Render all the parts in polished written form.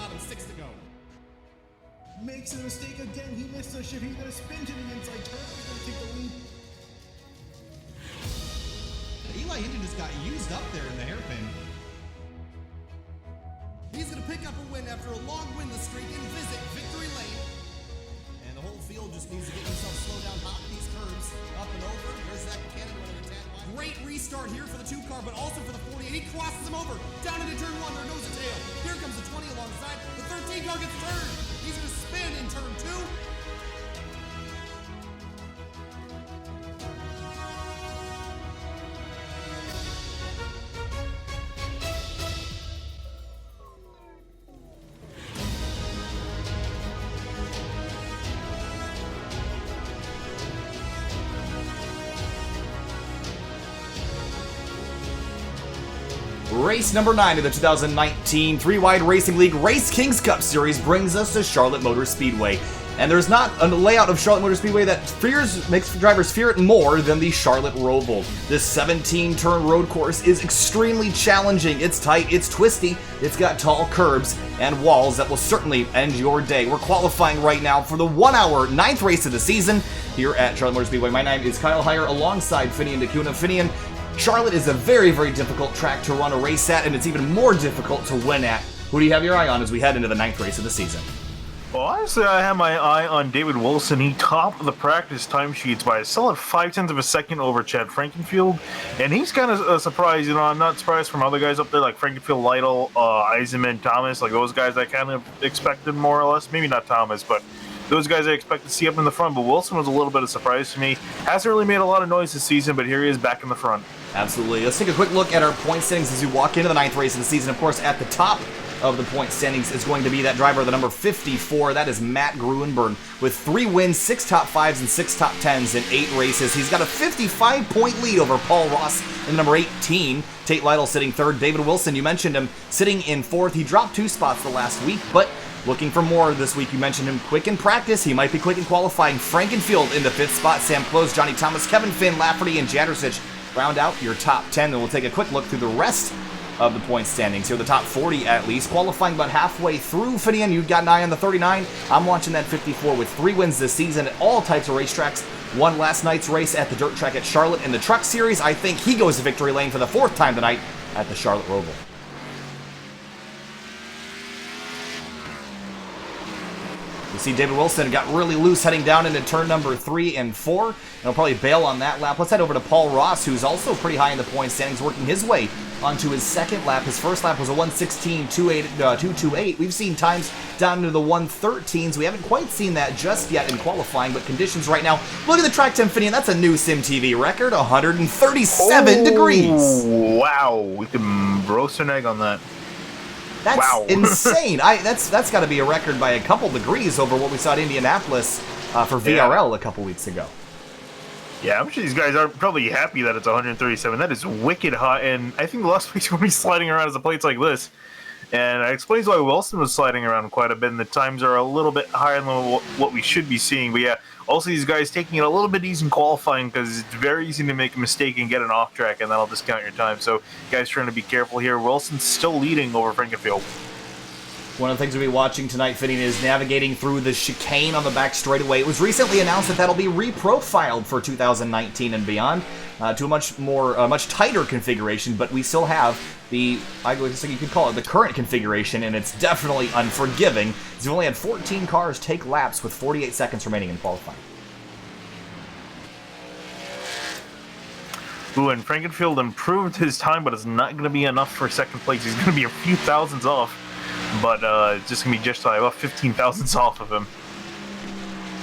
bottom 6 to go. Makes a mistake again. He missed a shift. He's going to spin to the inside turn. He's going to take the lead. Eli Hinton just got used up there in the hairpin. He's going to pick up a win after a long winless streak and visit victory lane. And the whole field just needs to get himself slowed down, hop these curves up and over. There's that cannon running attack. Great restart here for the 2 car, but also for the 48. He crosses him over. Down into turn 1, there goes the tail. Here comes the 20 alongside. The 13 car gets turned. He's going to spin in turn 2. Race number 9 of the 2019 3WideRacing League RaceKings Cup Series brings us to Charlotte Motor Speedway. And there's not a layout of Charlotte Motor Speedway that makes drivers fear it more than the Charlotte Roval. This 17-turn road course is extremely challenging. It's tight, it's twisty, it's got tall curbs and walls that will certainly end your day. We're qualifying right now for the 1-hour 9th race of the season here at Charlotte Motor Speedway. My name is Kyle Heyer alongside Finian DeCuna. Finian, Charlotte is a very, very difficult track to run a race at, and it's even more difficult to win at. Who do you have your eye on as we head into the 9th race of the season? Well, honestly, I have my eye on David Wilson. He topped the practice timesheets by a solid 0.5 of a second over Chad Frankenfield, and he's kind of surprised. You know, I'm not surprised from other guys up there like Frankenfield, Lytle, Eisenman, Thomas, like those guys I kind of expected more or less. Maybe not Thomas, but those guys I expect to see up in the front. But Wilson was a little bit of a surprise to me. Hasn't really made a lot of noise this season, but here he is back in the front. Absolutely. Let's take a quick look at our point standings as we walk into the 9th race of the season. Of course, at the top of the point standings is going to be that driver, the number 54. That is Matt Gruenberg with 3 wins, 6 top 5s, and 6 top 10s in 8 races. He's got a 55-point lead over Paul Ross in the number 18. Tate Lytle sitting 3rd. David Wilson, you mentioned him, sitting in 4th. He dropped 2 spots the last week, but looking for more this week. You mentioned him quick in practice. He might be quick in qualifying. Frankenfield in the 5th spot. Sam Close, Johnny Thomas, Kevin Finn, Lafferty, and Jadrosich round out your top 10. Then we'll take a quick look through the rest of the point standings here, the top 40 at least. Qualifying about halfway through. Finian, you've got an eye on the 39. I'm watching that 54 with 3 wins this season at all types of racetracks. Won last night's race at the dirt track at Charlotte in the Truck Series. I think he goes to victory lane for the 4th time tonight at the Charlotte Roval. You see David Wilson got really loose heading down into turn number 3 and 4. And he'll probably bail on that lap. Let's head over to Paul Ross, who's also pretty high in the point standings, working his way onto his 2nd lap. His first lap was a 1:16.228. We've seen times down into the 1:13s. We haven't quite seen that just yet in qualifying, but conditions right now. Look at the track time, Finian. That's a new SimTV record, 137 degrees. Wow, we can roast an egg on that. That's insane. That's got to be a record by a couple degrees over what we saw at Indianapolis for VRL a couple weeks ago. Yeah, I'm sure these guys are probably happy that it's 137. That is wicked hot, and I think the last week's going to be sliding around as a plates like this. And it explains why Wilson was sliding around quite a bit, and the times are a little bit higher than what we should be seeing. But yeah, also these guys taking it a little bit easy in qualifying because it's very easy to make a mistake and get an off track, and that'll discount your time. So guys trying to be careful here. Wilson's still leading over Frankenfield. One of the things we'll be watching tonight, Finian, is navigating through the chicane on the back straightaway. It was recently announced that that'll be reprofiled for 2019 and beyond to a much tighter configuration, but we still have the, I guess you could call it the current configuration, and it's definitely unforgiving. We've only had 14 cars take laps with 48 seconds remaining in qualifying. Ooh, and Frankenfield improved his time, but it's not going to be enough for 2nd place. He's going to be a few thousandths off. But it's just going to be just about 15 thousandths off of him.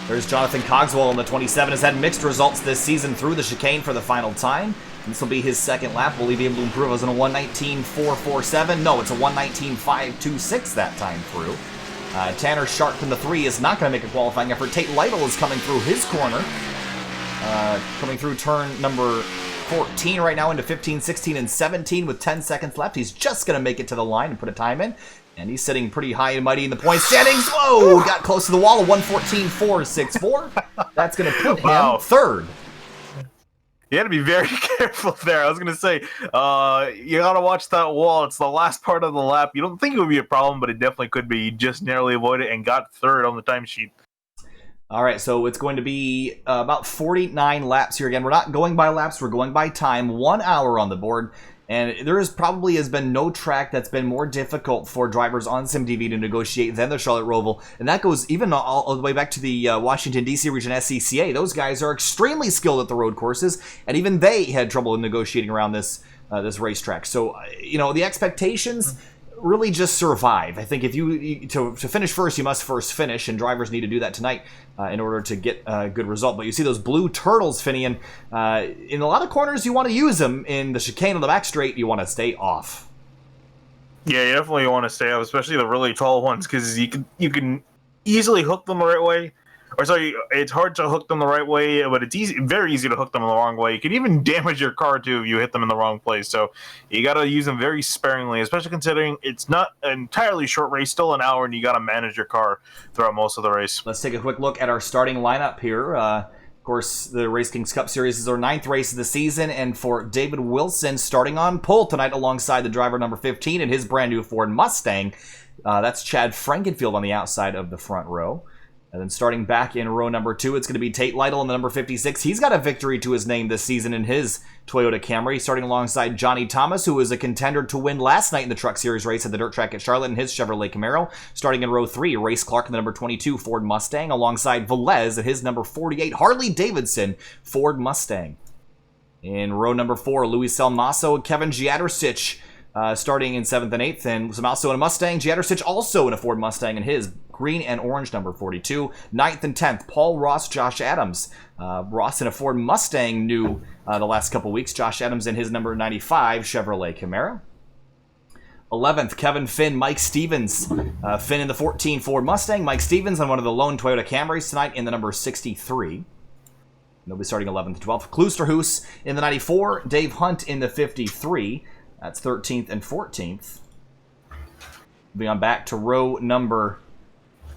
There's Jonathan Cogswell in the 27. Has had mixed results this season through the chicane for the final time. This will be his 2nd lap. Will he be able to improve? It was in a 1:19.447. No, it's a 1:19.526 that time through. Tanner Sharp in the 3 is not going to make a qualifying effort. Tate Lytle is coming through his corner. Coming through turn number 14 right now into 15, 16, and 17 with 10 seconds left. He's just going to make it to the line and put a time in. And he's sitting pretty high and mighty in the point standings. Whoa! Got close to the wall, a 1:14.464. That's going to put him 3rd. You got to be very careful there. I was going to say, you got to watch that wall. It's the last part of the lap. You don't think it would be a problem, but it definitely could be. You just narrowly avoided it and got third on the timesheet. All right, so it's going to be about 49 laps here. Again, we're not going by laps. We're going by time. 1 hour on the board. And there probably has been no track that's been more difficult for drivers on SimTV to negotiate than the Charlotte Roval. And that goes even all the way back to the Washington, D.C. region SCCA. Those guys are extremely skilled at the road courses, and even they had trouble negotiating around this racetrack. So, the expectations really just survive. I think if to finish first, you must first finish, and drivers need to do that tonight in order to get a good result. But you see those blue turtles, Finian, in a lot of corners you want to use them. In the chicane on the back straight, you want to stay off. Yeah, you definitely want to stay off, especially the really tall ones, because you can easily hook them the right way. Or sorry, it's hard to hook them the right way, but it's very easy to hook them the wrong way. You can even damage your car too if you hit them in the wrong place. So you got to use them very sparingly, especially considering it's not an entirely short race, still an hour, and you got to manage your car throughout most of the race. Let's take a quick look at our starting lineup here. Of course, the RaceKings Cup Series is our 9th race of the season, and for David Wilson, starting on pole tonight alongside the driver number 15 in his brand new Ford Mustang. That's Chad Frankenfield on the outside of the front row. And then starting back in row number 2, it's going to be Tate Lytle in the number 56. He's got a victory to his name this season in his Toyota Camry, starting alongside Johnny Thomas, who was a contender to win last night in the Truck Series race at the dirt track at Charlotte in his Chevrolet Camaro. Starting in row 3, Race Clark in the number 22 Ford Mustang, alongside Velez in his number 48 Harley Davidson Ford Mustang. In row number 4, Luis Salmaso and Kevin Giadersich starting in 7th and 8th, and Salmaso in a Mustang, Giadersich also in a Ford Mustang in his green and orange number 42. 9th and 10th, Paul Ross, Josh Adams. Ross in a Ford Mustang new the last couple weeks. Josh Adams in his number 95 Chevrolet Camaro. 11th, Kevin Finn, Mike Stevens. Finn in the 14 Ford Mustang. Mike Stevens on one of the lone Toyota Camrys tonight in the number 63. They'll be starting 11th and 12th. Kloosterhoos in the 94. Dave Hunt in the 53. That's 13th and 14th. Moving on back to row number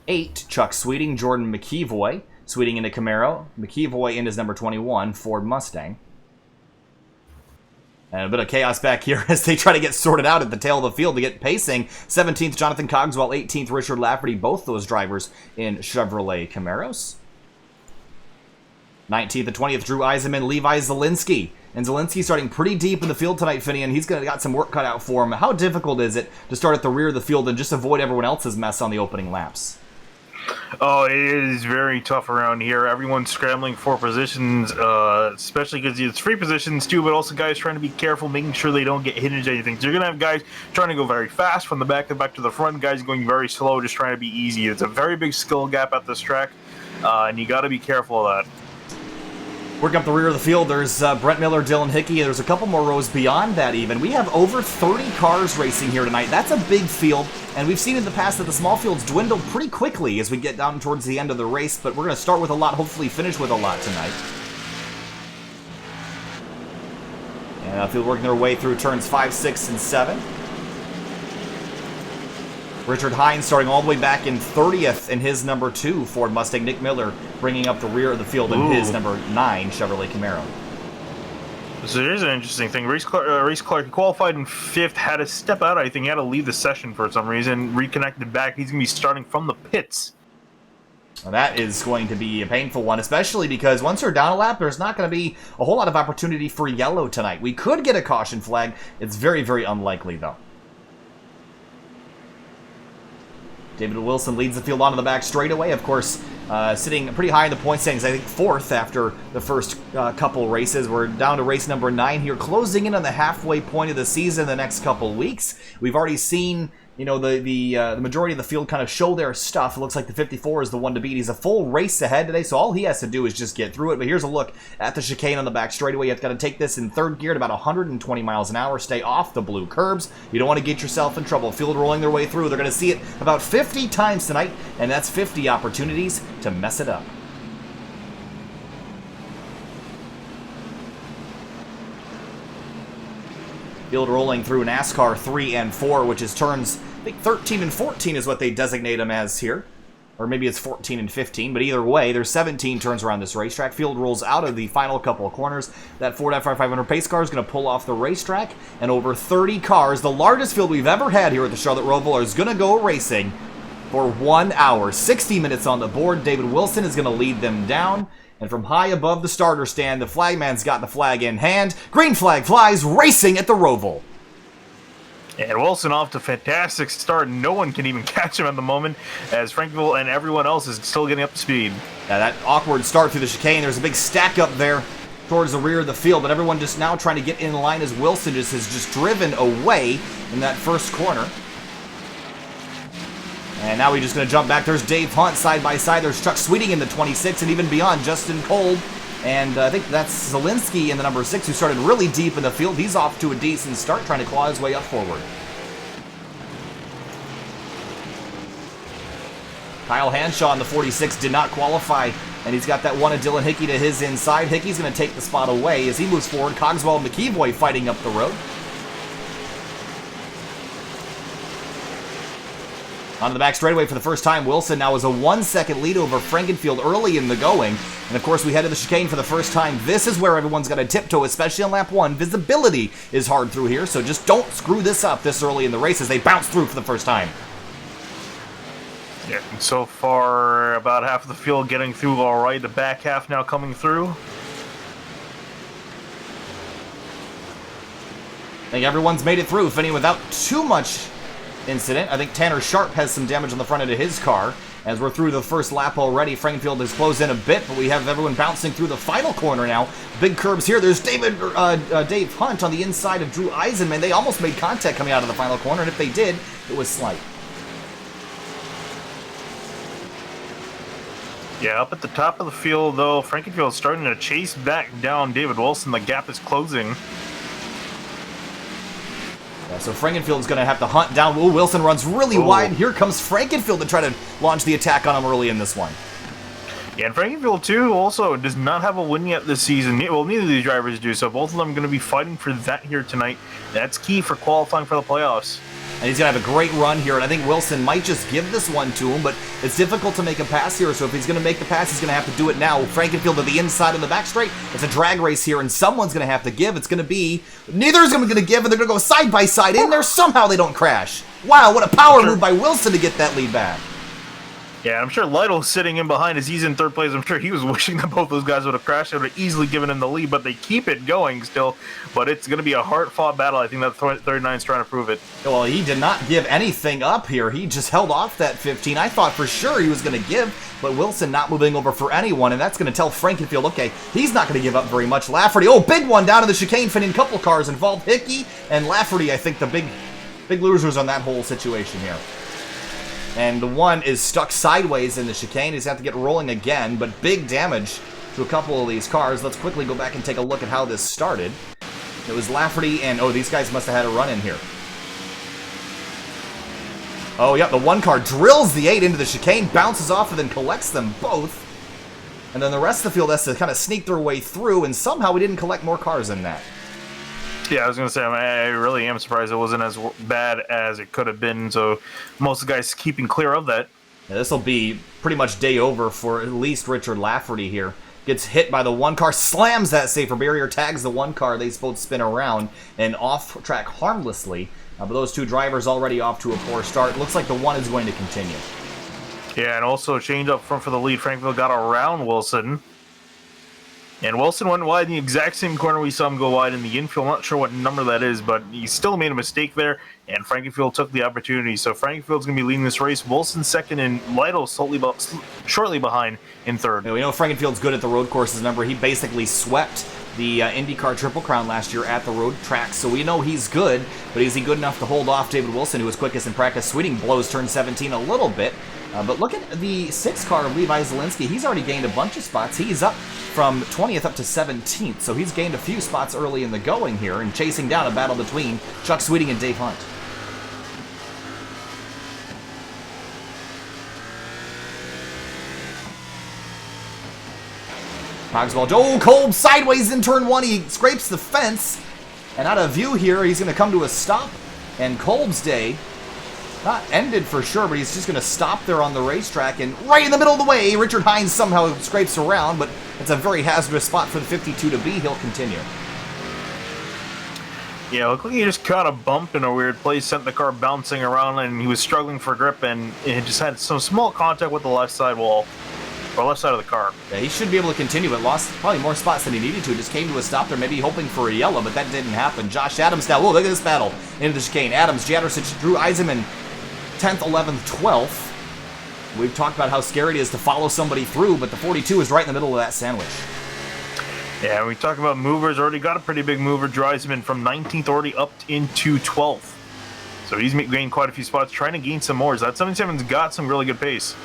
8, Chuck Sweeting, Jordan McKeevoy. Sweeting in a Camaro. McKeevoy in his number 21 Ford Mustang. And a bit of chaos back here as they try to get sorted out at the tail of the field to get pacing. 17th, Jonathan Cogswell. 18th, Richard Lafferty. Both those drivers in Chevrolet Camaros. 19th and 20th, Drew Eisenman, Levi Zielinski. And Zielinski starting pretty deep in the field tonight, Finney, and he's got some work cut out for him. How difficult is it to start at the rear of the field and just avoid everyone else's mess on the opening laps? Oh, it is very tough around here. Everyone's scrambling for positions, especially because it's free positions too, but also guys trying to be careful, making sure they don't get hit into anything. So you're going to have guys trying to go very fast from the back to the front, guys going very slow, just trying to be easy. It's a very big skill gap at this track, and you got to be careful of that. Working up the rear of the field, there's Brent Miller, Dylan Hickey. There's a couple more rows beyond that even. We have over 30 cars racing here tonight. That's a big field, and we've seen in the past that the small fields dwindle pretty quickly as we get down towards the end of the race, but we're going to start with a lot, hopefully finish with a lot tonight. And field working their way through turns 5, 6, and 7. Richard Hines starting all the way back in 30th in his number 2 Ford Mustang. Nick Miller bringing up the rear of the field in his number 9 Chevrolet Camaro. So here's an interesting thing. Race Clark qualified in 5th, had to step out. I think he had to leave the session for some reason. Reconnected back. He's going to be starting from the pits. Well, that is going to be a painful one, especially because once they're down a lap, there's not going to be a whole lot of opportunity for yellow tonight. We could get a caution flag. It's very, very unlikely, though. David Wilson leads the field onto the back straightaway. Of course, sitting pretty high in the point standings, I think 4th after the first couple races. We're down to race number 9 here, closing in on the halfway point of the season the next couple weeks. We've already seen, you know, the majority of the field kind of show their stuff. It looks like the 54 is the one to beat. He's a full race ahead today, so all he has to do is just get through it. But here's a look at the chicane on the back straightaway. You've got to take this in 3rd gear at about 120 miles an hour. Stay off the blue curbs. You don't want to get yourself in trouble. Field rolling their way through. They're going to see it about 50 times tonight, and that's 50 opportunities to mess it up. Field rolling through NASCAR 3 and 4, which is turns, I think 13 and 14 is what they designate them as here. Or maybe it's 14 and 15, but either way, there's 17 turns around this racetrack. Field rolls out of the final couple of corners. That Ford F500 pace car is going to pull off the racetrack, and over 30 cars, the largest field we've ever had here at the Charlotte Roval, is going to go racing for 1 hour. 60 minutes on the board. David Wilson is going to lead them down, and from high above the starter stand, the flagman's got the flag in hand. Green flag flies, racing at the Roval. And Wilson off to a fantastic start. No one can even catch him at the moment, as Frankville and everyone else is still getting up to speed. Yeah, that awkward start through the chicane. There's a big stack up there towards the rear of the field, but everyone just now trying to get in line as Wilson has just driven away in that first corner. And now we're just going to jump back. There's Dave Hunt side by side. There's Chuck Sweeting in the 26, and even beyond, Justin Kolb. And I think that's Zielinski in the number 6, who started really deep in the field. He's off to a decent start, trying to claw his way up forward. Kyle Hanshaw in the 46 did not qualify, and he's got that one of Dylan Hickey to his inside. Hickey's going to take the spot away as he moves forward. Cogswell and McKeevoy fighting up the road. Onto the back straightaway for the first time, Wilson now is a 1-second lead over Frankenfield early in the going. And of course, we head to the chicane for the first time. This is where everyone's got to tiptoe, especially on lap 1. Visibility is hard through here, so just don't screw this up this early in the race as they bounce through for the first time. Yeah, so far, about half of the field getting through all right. The back half now coming through. I think everyone's made it through, Finney, without too much incident. I think Tanner Sharp has some damage on the front end of his car. As we're through the first lap already, Frankenfield has closed in a bit, but we have everyone bouncing through the final corner now. Big curbs here. There's Dave Hunt on the inside of Drew Eisenman. They almost made contact coming out of the final corner, and if they did, it was slight. Yeah, up at the top of the field, though, Frankenfield is starting to chase back down David Wilson. The gap is closing. Yeah, so Frankenfield's going to have to hunt down. Ooh, Wilson runs really wide. Here comes Frankenfield to try to launch the attack on him early in this one. Yeah, and Frankenfield, too, also does not have a win yet this season. Well, neither of these drivers do, so both of them are going to be fighting for that here tonight. That's key for qualifying for the playoffs. And he's going to have a great run here, and I think Wilson might just give this one to him, but it's difficult to make a pass here, so if he's going to make the pass, he's going to have to do it now. Frankenfield to the inside of the back straight. It's a drag race here, and someone's going to have to give. It's going to be... Neither is going to give, and they're going to go side by side in there. Somehow they don't crash. Wow, what a power move by Wilson to get that lead back. Yeah, I'm sure Lytle's sitting in behind as he's in third place. I'm sure he was wishing that both those guys would have crashed. They would have easily given him the lead, but they keep it going still. But it's going to be a hard-fought battle. I think that 39's trying to prove it. Well, he did not give anything up here. He just held off that 15. I thought for sure he was going to give, but Wilson not moving over for anyone, and that's going to tell Frankenfield, okay, he's not going to give up very much. Lafferty, oh, big one down in the chicane, finning a couple cars involved. Hickey and Lafferty, I think, the big losers on that whole situation here. And the one is stuck sideways in the chicane. He's have to get rolling again, but big damage to a couple of these cars. Let's quickly go back and take a look at how this started. It was Lafferty and, oh, these guys must have had a run in here. Oh, yeah, the one car drills the 8 into the chicane, bounces off, and then collects them both. And then the rest of the field has to kind of sneak their way through, and somehow we didn't collect more cars in that. Yeah, I was going to say, I really am surprised it wasn't as bad as it could have been, so most of the guys keeping clear of that. Yeah, this will be pretty much day over for at least Richard Lafferty here. Gets hit by the one car, slams that safer barrier, tags the one car, they both spin around and off track harmlessly. But those two drivers already off to a poor start. Looks like the one is going to continue. Yeah, and also a change up front for the lead. Frankville got around Wilson. And Wilson went wide in the exact same corner we saw him go wide in the infield. I'm not sure what number that is, but he still made a mistake there, and Frankenfield took the opportunity. So Frankenfield's going to be leading this race. Wilson second, and Lytle shortly behind in third. Yeah, we know Frankenfield's good at the road courses. Remember, he basically swept the IndyCar Triple Crown last year at the road track, so we know he's good, but is he good enough to hold off David Wilson, who was quickest in practice? Sweeting blows turn 17 a little bit, but look at the 6 car of Levi Zielinski. He's already gained a bunch of spots. He's up from 20th up to 17th, so he's gained a few spots early in the going here and chasing down a battle between Chuck Sweeting and Dave Hunt. Cogswell, oh, Kolb sideways in turn 1. He scrapes the fence, and out of view here, he's going to come to a stop, and Kolb's day not ended for sure, but he's just going to stop there on the racetrack, and right in the middle of the way, Richard Hines somehow scrapes around, but it's a very hazardous spot for the 52 to be. He'll continue. Yeah, looked like he just kind of bumped in a weird place, sent the car bouncing around, and he was struggling for grip, and it just had some small contact with the left side wall, or left side of the car. Yeah, he should be able to continue, but lost probably more spots than he needed to. Just came to a stop there, maybe hoping for a yellow, but that didn't happen. Josh Adams now, whoa, look at this battle into the chicane. Adams, Jadrosic, Drew Eisenman, 10th, 11th, 12th. We've talked about how scary it is to follow somebody through, but the 42 is right in the middle of that sandwich. Yeah, we talk about movers. Already got a pretty big mover. Dreisman from 19th already up into 12th. So he's gained quite a few spots, trying to gain some more. That 77's got some really good pace.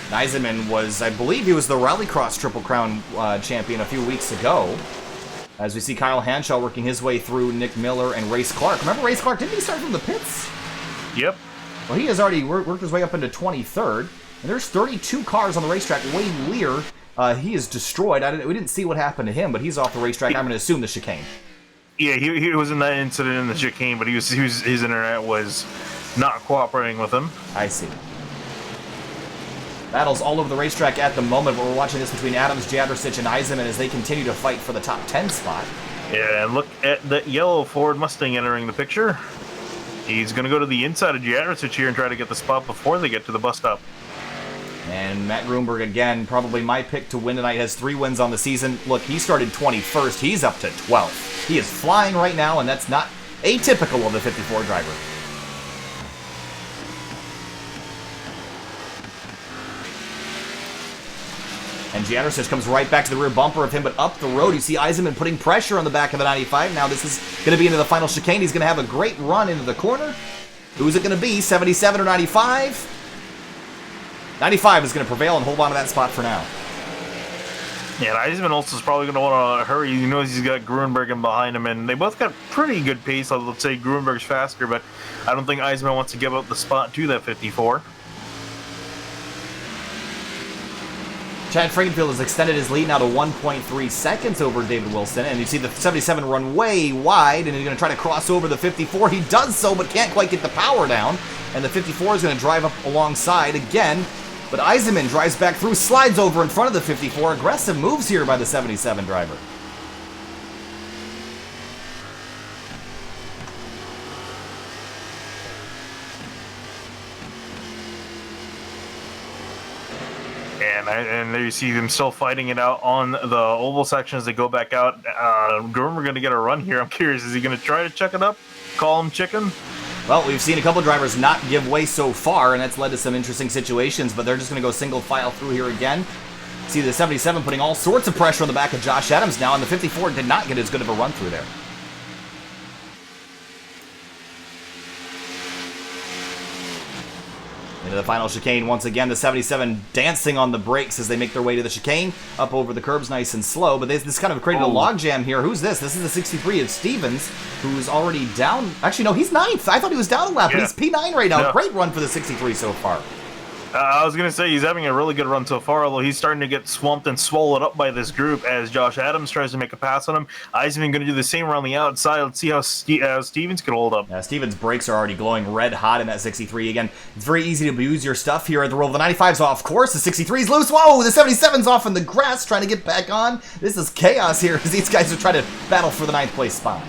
Eisenman was, I believe he was the Rallycross Triple Crown champion a few weeks ago. As we see Kyle Hanshaw working his way through Nick Miller and Race Clark. Remember Race Clark? Didn't he start from the pits? Yep. Well, he has already worked his way up into 23rd. And there's 32 cars on the racetrack. Wayne Lear, he is destroyed. We didn't see what happened to him, but he's off the racetrack. I'm going to assume the chicane. Yeah, he was in that incident in the chicane, but his internet was not cooperating with him. I see. Battles all over the racetrack at the moment, but we're watching this between Adams, Jadrosic, and Eisenman as they continue to fight for the top 10 spot. Yeah, and look at the yellow Ford Mustang entering the picture. He's going to go to the inside of Jadrosic here and try to get the spot before they get to the bus stop. And Matt Grunberg, again, probably my pick to win tonight, has 3 wins on the season. Look, he started 21st. He's up to 12th. He is flying right now, and that's not atypical of the 54 driver. And Jadrosic comes right back to the rear bumper of him, but up the road, you see Eisenman putting pressure on the back of the 95. Now this is going to be into the final chicane. He's going to have a great run into the corner. Who's it going to be, 77 or 95? 95 is going to prevail and hold on to that spot for now. Yeah, and Eisenman also is probably going to want to hurry. He knows he's got Grunberg in behind him, and they both got pretty good pace. Let's say Grunberg's faster, but I don't think Eisenman wants to give up the spot to that 54. Chad Frankenfield has extended his lead now to 1.3 seconds over David Wilson, and you see the 77 run way wide, and he's going to try to cross over the 54. He does so, but can't quite get the power down, and the 54 is going to drive up alongside again, but Eisenman drives back through, slides over in front of the 54. Aggressive moves here by the 77 driver. And there you see them still fighting it out on the oval section as they go back out. We're going to get a run here. I'm curious, is he going to try to check it up? Call him chicken? Well, we've seen a couple drivers not give way so far, and that's led to some interesting situations, but they're just going to go single file through here again. See the 77 putting all sorts of pressure on the back of Josh Adams now, and the 54 did not get as good of a run through there. Into the final chicane once again, the 77 dancing on the brakes as they make their way to the chicane, up over the curbs nice and slow, but this kind of created a logjam here. Who's this? This is the 63 of Stevens, who's already down. Actually, no, he's 9th. I thought he was down a lap, but he's P9 right now. Yeah. Great run for the 63 so far. I was going to say he's having a really good run so far, although he's starting to get swamped and swallowed up by this group as Josh Adams tries to make a pass on him. Eisenman going to do the same around the outside. Let's see how Stevens can hold up. Yeah, Stevens' brakes are already glowing red hot in that 63. Again, it's very easy to abuse your stuff here at the Roval. The 95's off course. The 63's loose. Whoa, the 77's off in the grass trying to get back on. This is chaos here as these guys are trying to battle for the 9th place spot.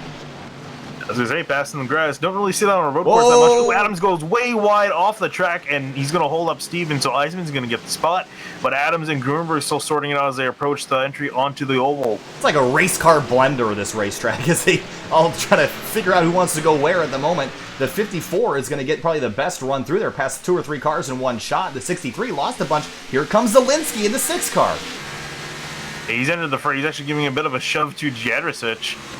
I was going to say, passing the grass. Don't really see that on a road course that much. Ooh, Adams goes way wide off the track, and he's going to hold up Stevens, so Eisenman's going to get the spot. But Adams and Grunberg are still sorting it out as they approach the entry onto the oval. It's like a race car blender, this racetrack, as they all try to figure out who wants to go where at the moment. The 54 is going to get probably the best run through there, past 2 or 3 cars in one shot. The 63 lost a bunch. Here comes Zielinski in the 6 car. He's entered the front. He's actually giving a bit of a shove to Jadrosic.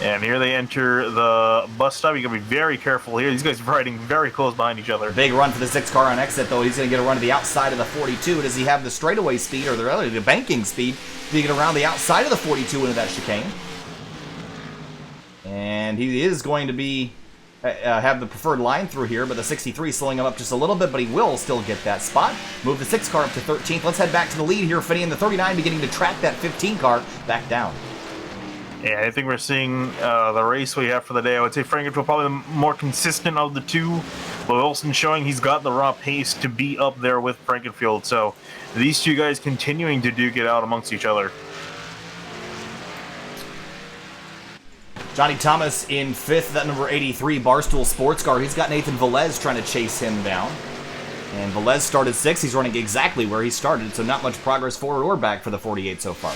And here they enter the bus stop. You got to be very careful here. These guys are riding very close behind each other. Big run for the 6 car on exit, though. He's going to get a run to the outside of the 42. Does he have the straightaway speed or the banking speed to get around the outside of the 42 into that chicane? And he is going to be have the preferred line through here, but the 63 slowing him up just a little bit, but he will still get that spot. Move the 6 car up to 13th. Let's head back to the lead here. Finney in the 39 beginning to track that 15 car back down. Yeah, I think we're seeing the race we have for the day. I would say Frankenfield probably the more consistent of the two, but Wilson showing he's got the raw pace to be up there with Frankenfield. So these two guys continuing to duke it out amongst each other. Johnny Thomas in 5th, that number 83, Barstool Sports Car. He's got Nathan Velez trying to chase him down. And Velez started 6th. He's running exactly where he started, so not much progress forward or back for the 48 so far.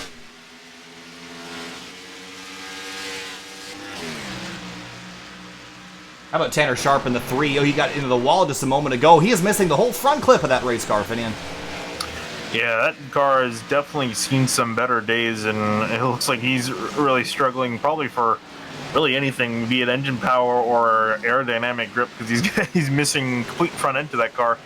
How about Tanner Sharp in the 3? Oh, he got into the wall just a moment ago. He is missing the whole front clip of that race car, Finian. Yeah, that car has definitely seen some better days, and it looks like he's really struggling probably for really anything, be it engine power or aerodynamic grip, because he's missing complete front end to that car.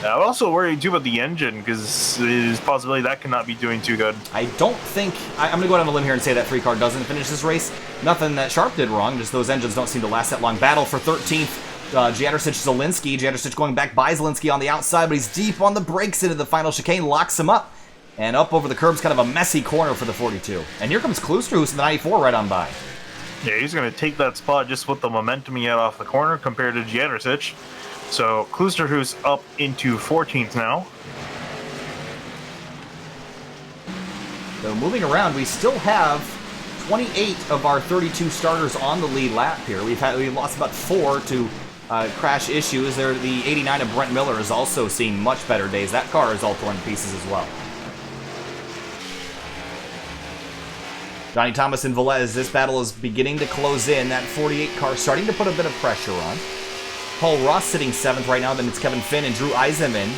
I'm also worried too about the engine, because there's a possibility that cannot be doing too good. I don't think... I'm going to go out on a limb here and say that 3 car doesn't finish this race. Nothing that Sharp did wrong, just those engines don't seem to last that long. Battle for 13th. Jadrosic-Zielinski. Jadrosic going back by Zielinski on the outside, but he's deep on the brakes into the final chicane, locks him up. And up over the curb's kind of a messy corner for the 42. And here comes Klusterhuis in the 94 right on by. Yeah, he's going to take that spot just with the momentum he had off the corner compared to Jadrosic. So Klusterhuis up into 14th now. So moving around, we still have 28 of our 32 starters on the lead lap here. We've lost about 4 to crash issues. The 89 of Brent Miller is also seeing much better days. That car is all torn to pieces as well. Johnny Thomas and Velez, this battle is beginning to close in. That 48 car starting to put a bit of pressure on. Paul Ross sitting 7th right now, then it's Kevin Finn and Drew Eisenman.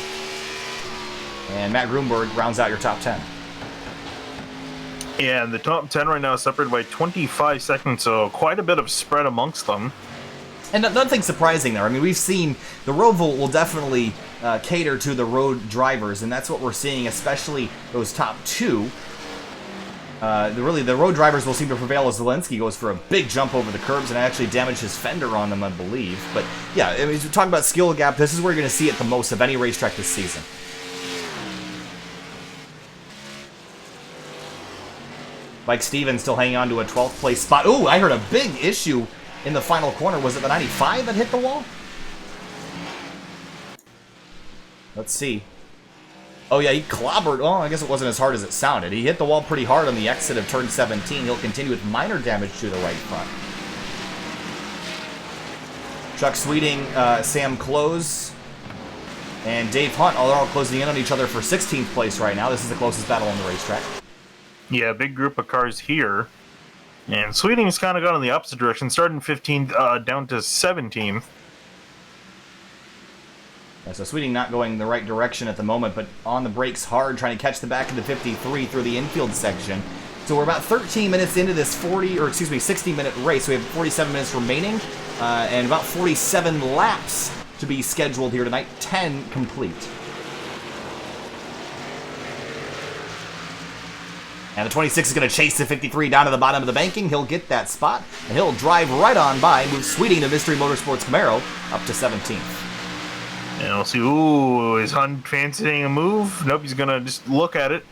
And Matt Grunberg rounds out your top 10. And the top 10 right now is separated by 25 seconds, so quite a bit of spread amongst them. And nothing surprising there. I mean, we've seen the Roval will definitely cater to the road drivers, and that's what we're seeing, especially those top 2. The road drivers will seem to prevail as Zielinski goes for a big jump over the curbs and actually damaged his fender on them, I believe. But yeah, I mean, as we talk about skill gap, this is where you're going to see it the most of any racetrack this season. Mike Stevens still hanging on to a 12th place spot. Ooh, I heard a big issue in the final corner. Was it the 95 that hit the wall? Let's see. Oh yeah, he clobbered. Oh, I guess it wasn't as hard as it sounded. He hit the wall pretty hard on the exit of turn 17. He'll continue with minor damage to the right front. Chuck Sweeting, Sam Close, and Dave Hunt, they're all closing in on each other for 16th place right now. This is the closest battle on the racetrack. Yeah, big group of cars here. And Sweeting's kind of gone in the opposite direction, starting 15th down to 17th. Yeah, so Sweeting not going the right direction at the moment, but on the brakes hard, trying to catch the back of the 53 through the infield section. So we're about 13 minutes into this 60-minute race. So we have 47 minutes remaining, and about 47 laps to be scheduled here tonight. 10 complete. And the 26 is going to chase the 53 down to the bottom of the banking. He'll get that spot, and he'll drive right on by, move Sweeting to Mystery Motorsports Camaro up to 17th. And we'll see, ooh, is Hunt fancying a move? Nope, he's going to just look at it.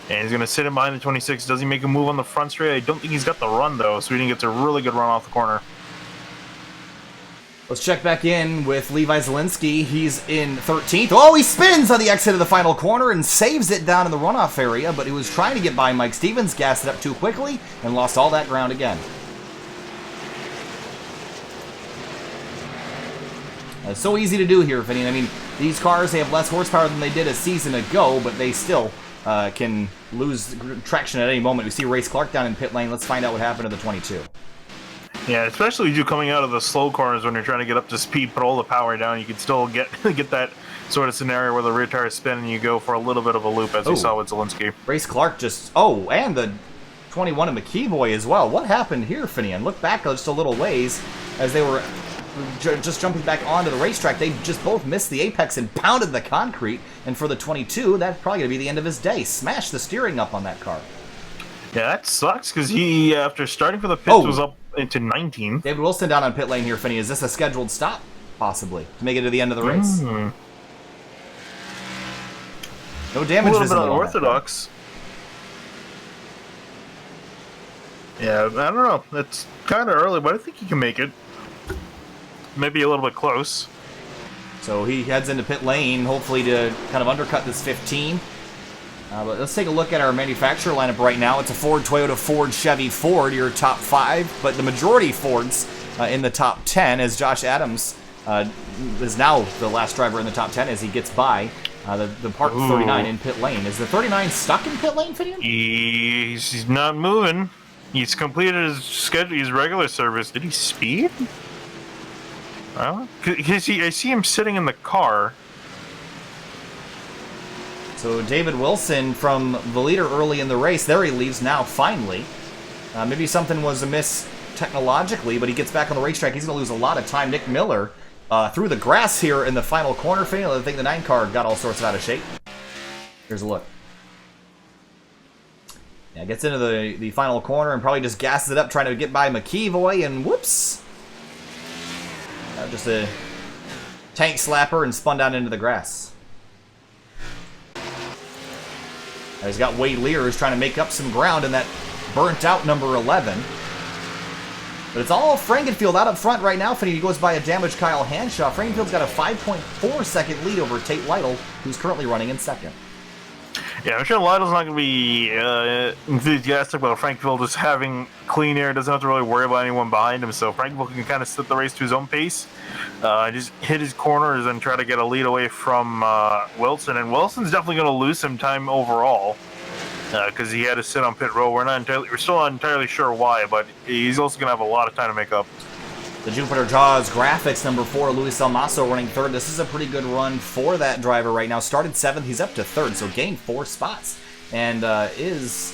And he's going to sit in behind the 26. Does he make a move on the front straight? I don't think he's got the run, though. Sweeting gets a really good run off the corner. Let's check back in with Levi Zielinski. He's in 13th. Oh, he spins on the exit of the final corner and saves it down in the runoff area, but he was trying to get by Mike Stevens, gassed it up too quickly, and lost all that ground again. It's so easy to do here, Vinny. I mean, these cars, they have less horsepower than they did a season ago, but they still can lose traction at any moment. We see Race Clark down in pit lane. Let's find out what happened to the 22. Yeah, especially you coming out of the slow corners when you're trying to get up to speed, put all the power down, you can still get that sort of scenario where the rear tires spin and you go for a little bit of a loop, as we saw with Zielinski. Race Clark just... Oh, and the 21 of McKeeboy as well. What happened here, Finian? Look back just a little ways as they were just jumping back onto the racetrack. They just both missed the apex and pounded the concrete. And for the 22, that's probably going to be the end of his day. Smashed the steering up on that car. Yeah, that sucks because he, after starting for the pits, was up into 19. David Wilson down on pit lane here, Finney. Is this a scheduled stop, possibly, to make it to the end of the race? No damage visible. A little bit unorthodox. Yeah, I don't know. It's kind of early, but I think he can make it. Maybe a little bit close. So he heads into pit lane, hopefully to kind of undercut this 15. But let's take a look at our manufacturer lineup right now. It's a Ford, Toyota, Ford, Chevy, Ford, your top 5. But the majority Fords in the top 10, as Josh Adams is now the last driver in the top 10 as he gets by the Park 39 in pit lane. Is the 39 stuck in pit lane, Finian? He's not moving. He's completed his schedule, his regular service. Did he speed? Well, I see him sitting in the car. So David Wilson from the leader early in the race, there he leaves now, finally. Maybe something was amiss technologically, but he gets back on the racetrack. He's going to lose a lot of time. Nick Miller through the grass here in the final corner. I think the 9 car got all sorts of out of shape. Here's a look. Yeah, gets into the final corner and probably just gasses it up trying to get by McKeevoy, and whoops. Just a tank slapper and spun down into the grass. He's got Wade Lear who's trying to make up some ground in that burnt out number 11. But it's all Frankenfield out up front right now. He goes by a damaged Kyle Hanshaw. Frankenfield's got a 5.4 second lead over Tate Lytle, who's currently running in second. Yeah, I'm sure Lytle's not going to be enthusiastic about Frankenfield just having clean air. Doesn't have to really worry about anyone behind him. So Frankenfield can kind of slip the race to his own pace. Just hit his corners and try to get a lead away from Wilson. And Wilson's definitely going to lose some time overall because he had to sit on pit row. We're still not entirely sure why, but he's also going to have a lot of time to make up. The Jupiter Jaws Graphics, number 4, Luis Almaso running third. This is a pretty good run for that driver right now. Started 7th, he's up to 3rd, so gained 4 spots. And is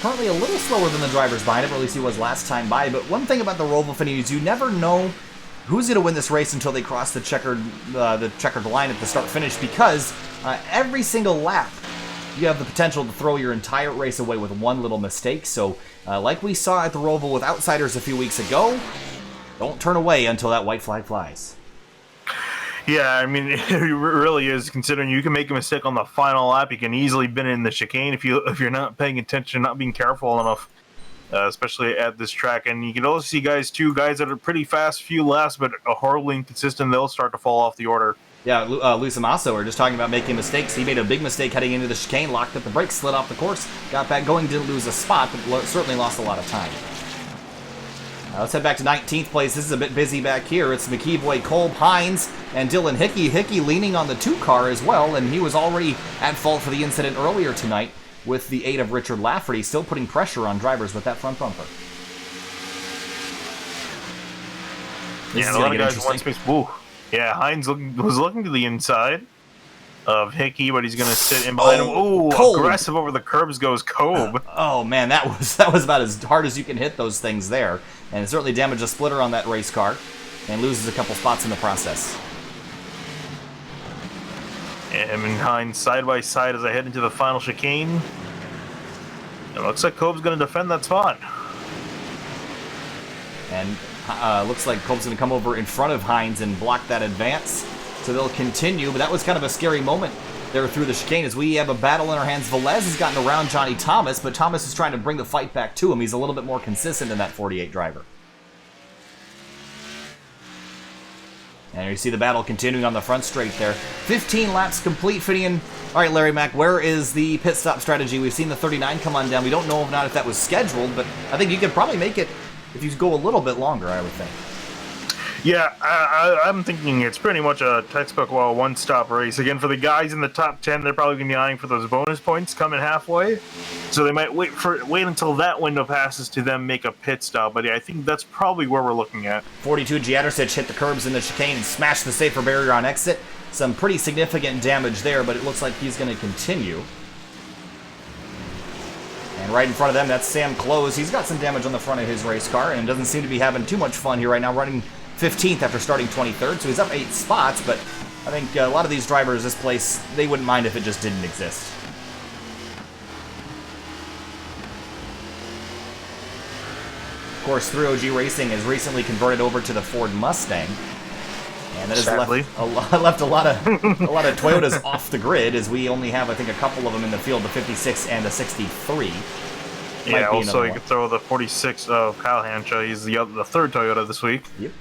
currently a little slower than the drivers behind him, or at least he was last time by. But one thing about the Roval Finny is you never know who's going to win this race until they cross the checkered line at the start-finish, because every single lap you have the potential to throw your entire race away with one little mistake. So like we saw at the Roval with Outsiders a few weeks ago, don't turn away until that white flag flies. Yeah, I mean, it really is, considering you can make a mistake on the final lap. You can easily bin in the chicane if you're not paying attention, not being careful enough, especially at this track. And you can also see guys that are pretty fast, few laps, but horribly inconsistent. They'll start to fall off the order. Yeah, Luis Amaso, we're just talking about making mistakes. He made a big mistake heading into the chicane, locked up the brakes, slid off the course, got back going, didn't lose a spot, but certainly lost a lot of time. Let's head back to 19th place. This is a bit busy back here. It's McKeevoy, Kolb, Hines, and Dylan Hickey. Hickey leaning on the 2 car as well, and he was already at fault for the incident earlier tonight with the aid of Richard Lafferty, still putting pressure on drivers with that front bumper. Yeah, a lot of guys in one space. Woo. Yeah, Hines was looking to the inside of Hickey, but he's going to sit in behind him. Oh, aggressive over the curbs goes Kolb. Oh, man, that was about as hard as you can hit those things there. And it certainly damaged a splitter on that race car and loses a couple spots in the process. And Hines side by side as I head into the final chicane. It looks like Kolb's going to defend that spot. And looks like Kolb's going to come over in front of Hines and block that advance. So they'll continue, but that was kind of a scary moment there through the chicane as we have a battle in our hands. Velez has gotten around Johnny Thomas, but Thomas is trying to bring the fight back to him. He's a little bit more consistent than that 48 driver. And you see the battle continuing on the front straight there. 15 laps complete, Finian. All right, Larry Mack, where is the pit stop strategy? We've seen the 39 come on down. We don't know if that was scheduled, but I think you could probably make it if you go a little bit longer, I would think. Yeah, I'm thinking it's pretty much a textbook one-stop race. Again, for the guys in the top 10, they're probably going to be eyeing for those bonus points coming halfway. So they might wait until that window passes to them make a pit stop. But yeah, I think that's probably where we're looking at. 42 Giadersich hit the curbs in the chicane and smashed the safer barrier on exit. Some pretty significant damage there, but it looks like he's going to continue. And right in front of them, that's Sam Close. He's got some damage on the front of his race car and doesn't seem to be having too much fun here right now, running 15th after starting 23rd, so he's up 8 spots, but I think a lot of these drivers this place, they wouldn't mind if it just didn't exist. Of course, 3WideRacing has recently converted over to the Ford Mustang, and that has left a lot of Toyotas off the grid, as we only have, I think, a couple of them in the field, the 56 and the 63. Might Yeah, be also another you one. could throw the 46 of Kyle Hanshaw. He's the third Toyota this week. Yep.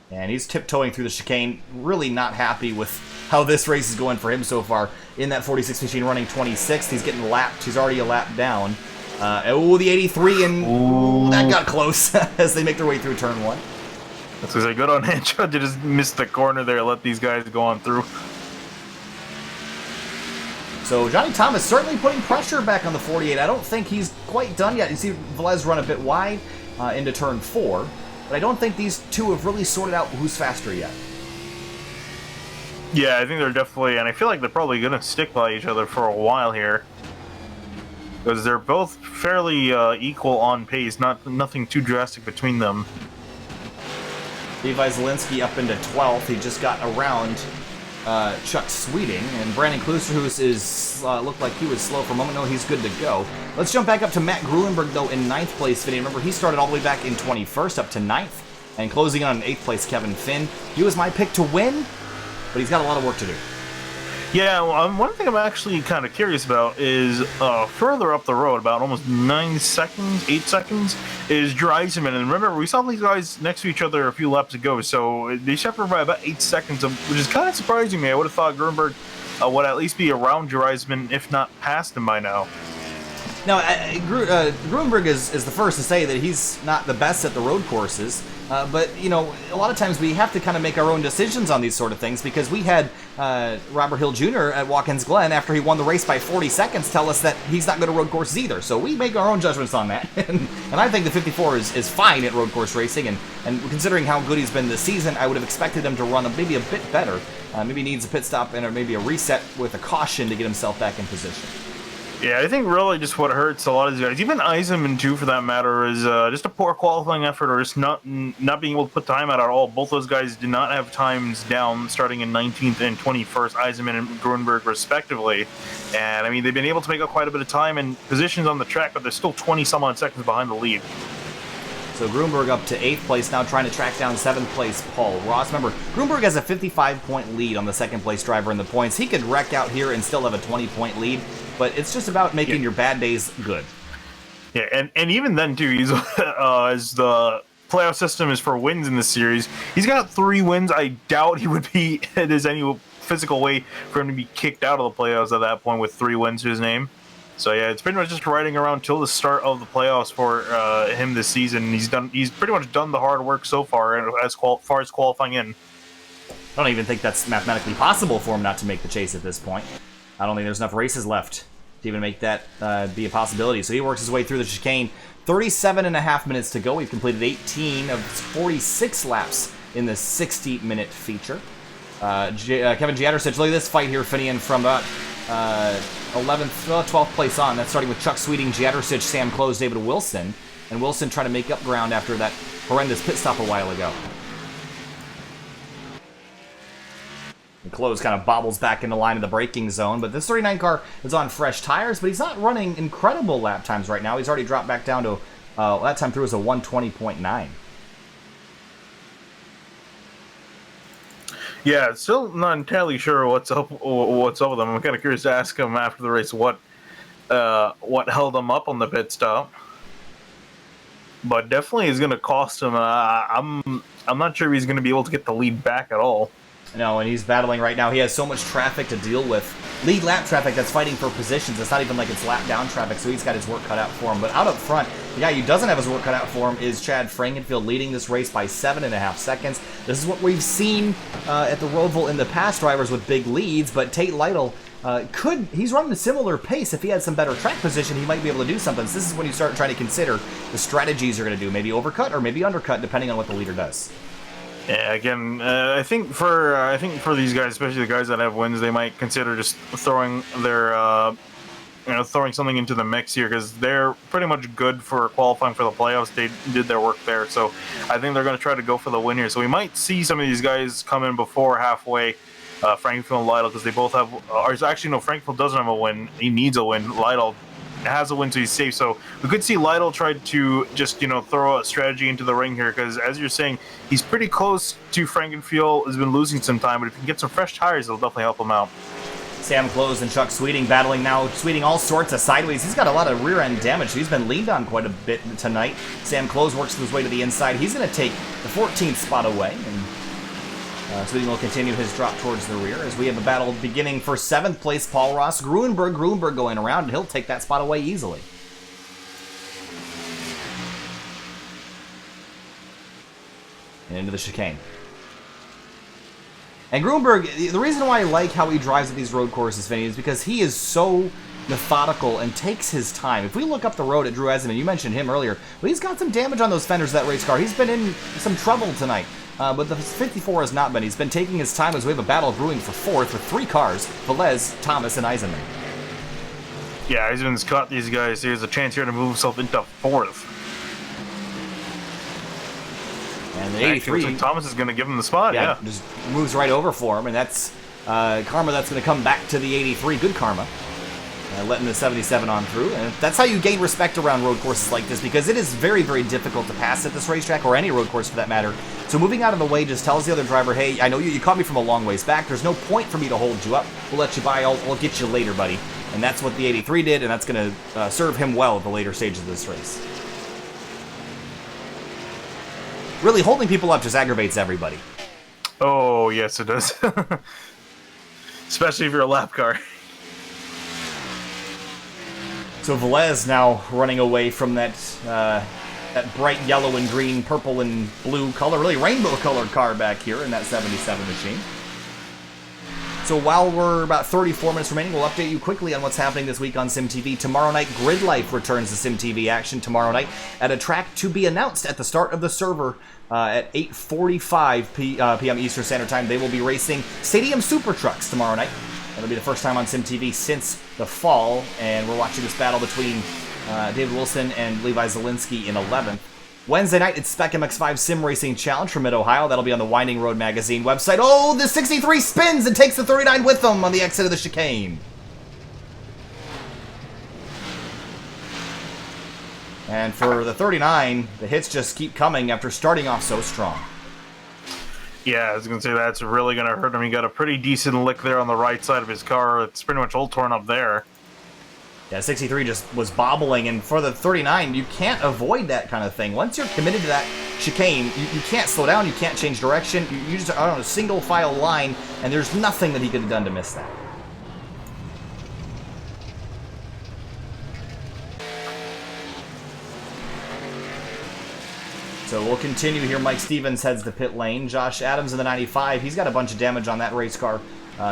And he's tiptoeing through the chicane, really not happy with how this race is going for him so far. In that 46 machine running 26th, he's getting lapped. He's already a lap down. The 83, and that got close as they make their way through turn 1. That's because I good on Hanshaw to just miss the corner there, let these guys go on through. So Johnny Thomas certainly putting pressure back on the 48. I don't think he's quite done yet. You see Velez run a bit wide into turn 4, but I don't think these two have really sorted out who's faster yet. Yeah, I think they're definitely, and I feel like they're probably going to stick by each other for a while here. Because they're both fairly equal on pace, nothing too drastic between them. Levi Zielinski up into 12th. He just got around Chuck Sweeting, and Brandon Kluser, who looked like he was slow for a moment. No, he's good to go. Let's jump back up to Matt Gruenberg, though, in 9th place. Vinny, remember, he started all the way back in 21st up to 9th, and closing in on 8th place, Kevin Finn. He was my pick to win, but he's got a lot of work to do. Yeah, well, one thing I'm actually kind of curious about is further up the road, about almost 8 seconds, is Dreisman. And remember, we saw these guys next to each other a few laps ago, so they separated by about 8 seconds, which is kind of surprising me. I would have thought Gruenberg would at least be around Dreisman, if not past him by now. Now, Gruenberg is the first to say that he's not the best at the road courses, but, you know, a lot of times we have to kind of make our own decisions on these sort of things, because we had Robert Hill Jr. at Watkins Glen, after he won the race by 40 seconds, tell us that he's not good at road courses either. So we make our own judgments on that. and I think the 54 is fine at road course racing, and considering how good he's been this season, I would have expected him to run maybe a bit better. Maybe needs a pit stop and maybe a reset with a caution to get himself back in position. Yeah, I think really just what hurts a lot of these guys, even Eisenman too, for that matter, is just a poor qualifying effort, or just not being able to put time out at all. Both those guys did not have times down, starting in 19th and 21st, Eisenman and Gruenberg respectively. And I mean, they've been able to make up quite a bit of time and positions on the track, but they're still 20-some odd seconds behind the lead. So Gruenberg up to 8th place, now trying to track down 7th place Paul Ross. Remember, Gruenberg has a 55-point lead on the 2nd place driver in the points. He could wreck out here and still have a 20-point lead, but it's just about making your bad days good. Yeah, and even then too, he's as the playoff system is for wins in this series, he's got 3 wins. I doubt he would be there's any physical way for him to be kicked out of the playoffs at that point with 3 wins to his name. So yeah, it's pretty much just riding around till the start of the playoffs for him this season. He's pretty much done the hard work so far as far as qualifying in. I don't even think that's mathematically possible for him not to make the chase at this point. I don't think there's enough races left to even make that be a possibility. So he works his way through the chicane. 37.5 minutes to go. We've completed 18 of 46 laps in the 60-minute feature. Kevin Giadersich, look at this fight here, Finian, from about 12th place on. That's starting with Chuck Sweeting, Giadersich, Sam Close, David Wilson. And Wilson trying to make up ground after that horrendous pit stop a while ago. And Close kind of bobbles back in the line of the braking zone, but this 39 car is on fresh tires, but he's not running incredible lap times right now. He's already dropped back down to, that time through was a 120.9. Yeah, still not entirely sure what's up with them. I'm kind of curious to ask him after the race what held him up on the pit stop. But definitely is going to cost him. I'm not sure he's going to be able to get the lead back at all. No, and he's battling right now. He has so much traffic to deal with. Lead lap traffic that's fighting for positions. It's not even like it's lap down traffic, so he's got his work cut out for him. But out up front, the guy who doesn't have his work cut out for him is Chad Frankenfield, leading this race by 7.5 seconds. This is what we've seen at the Roval in the past, drivers with big leads, but Tate Lytle he's running a similar pace. If he had some better track position, he might be able to do something. So this is when you start trying to consider the strategies you're going to do. Maybe overcut or maybe undercut, depending on what the leader does. Yeah, again, I think for these guys, especially the guys that have wins, they might consider just throwing their throwing something into the mix here, because they're pretty much good for qualifying for the playoffs. They did their work there, so I think they're going to try to go for the win here. So we might see some of these guys come in before halfway. Frankenfield and Lytle, because they both have, or actually no, Frankenfield doesn't have a win. He needs a win. Lytle has a win, so he's safe. So we could see Lytle try to just throw a strategy into the ring here, because as you're saying, he's pretty close to Frankenfield. Has been losing some time, but if he can get some fresh tires, it'll definitely help him out. Sam Close and Chuck Sweeting battling now. Sweeting all sorts of sideways. He's got a lot of rear end damage. He's been leaned on quite a bit tonight. Sam Close works his way to the inside. He's going to take the 14th spot away. And Sweeting will continue his drop towards the rear as we have a battle beginning for 7th place. Paul Ross, Gruenberg going around, and he'll take that spot away easily. And into the chicane. And Gruenberg, the reason why I like how he drives at these road courses, Vinny, is because he is so methodical and takes his time. If we look up the road at Drew Eseman, you mentioned him earlier, but he's got some damage on those fenders of that race car. He's been in some trouble tonight, but the 54 has not been. He's been taking his time as we have a battle brewing for 4th with 3 cars, Velez, Thomas, and Eisenman. Yeah, Eisenman's caught these guys. There's a chance here to move himself into 4th. And the 83, like Thomas is going to give him the spot. Yeah, just moves right over for him, and that's karma that's going to come back to the 83. Good karma, letting the 77 on through, and that's how you gain respect around road courses like this, because it is very, very difficult to pass at this racetrack, or any road course for that matter. So moving out of the way just tells the other driver, hey, I know you caught me from a long ways back. There's no point for me to hold you up. We'll let you by. I'll get you later, buddy. And that's what the 83 did, and that's going to serve him well at the later stages of this race. Really, holding people up just aggravates everybody. Oh, yes, it does. Especially if you're a lap car. So Velez now running away from that bright yellow and green, purple and blue color, really rainbow-colored car back here in that 77 machine. So while we're about 34 minutes remaining, we'll update you quickly on what's happening this week on SimTV. Tomorrow night, Grid Life returns to SimTV action tomorrow night at a track to be announced at the start of the server at 8:45 p.m. Eastern Standard Time. They will be racing Stadium Super Trucks tomorrow night. That'll be the first time on SimTV since the fall, and we're watching this battle between David Wilson and Levi Zielinski in 11th. Wednesday night, it's Spec MX5 Sim Racing Challenge from Mid-Ohio. That'll be on the Winding Road Magazine website. Oh, the 63 spins and takes the 39 with them on the exit of the chicane. And for the 39, the hits just keep coming after starting off so strong. Yeah, I was going to say that's really going to hurt him. He got a pretty decent lick there on the right side of his car. It's pretty much all torn up there. Yeah, 63 just was bobbling, and for the 39, you can't avoid that kind of thing. Once you're committed to that chicane, you can't slow down, you can't change direction, you just are on a single file line, and there's nothing that he could have done to miss that. So we'll continue here. Mike Stevens heads the pit lane. Josh Adams in the 95, he's got a bunch of damage on that race car.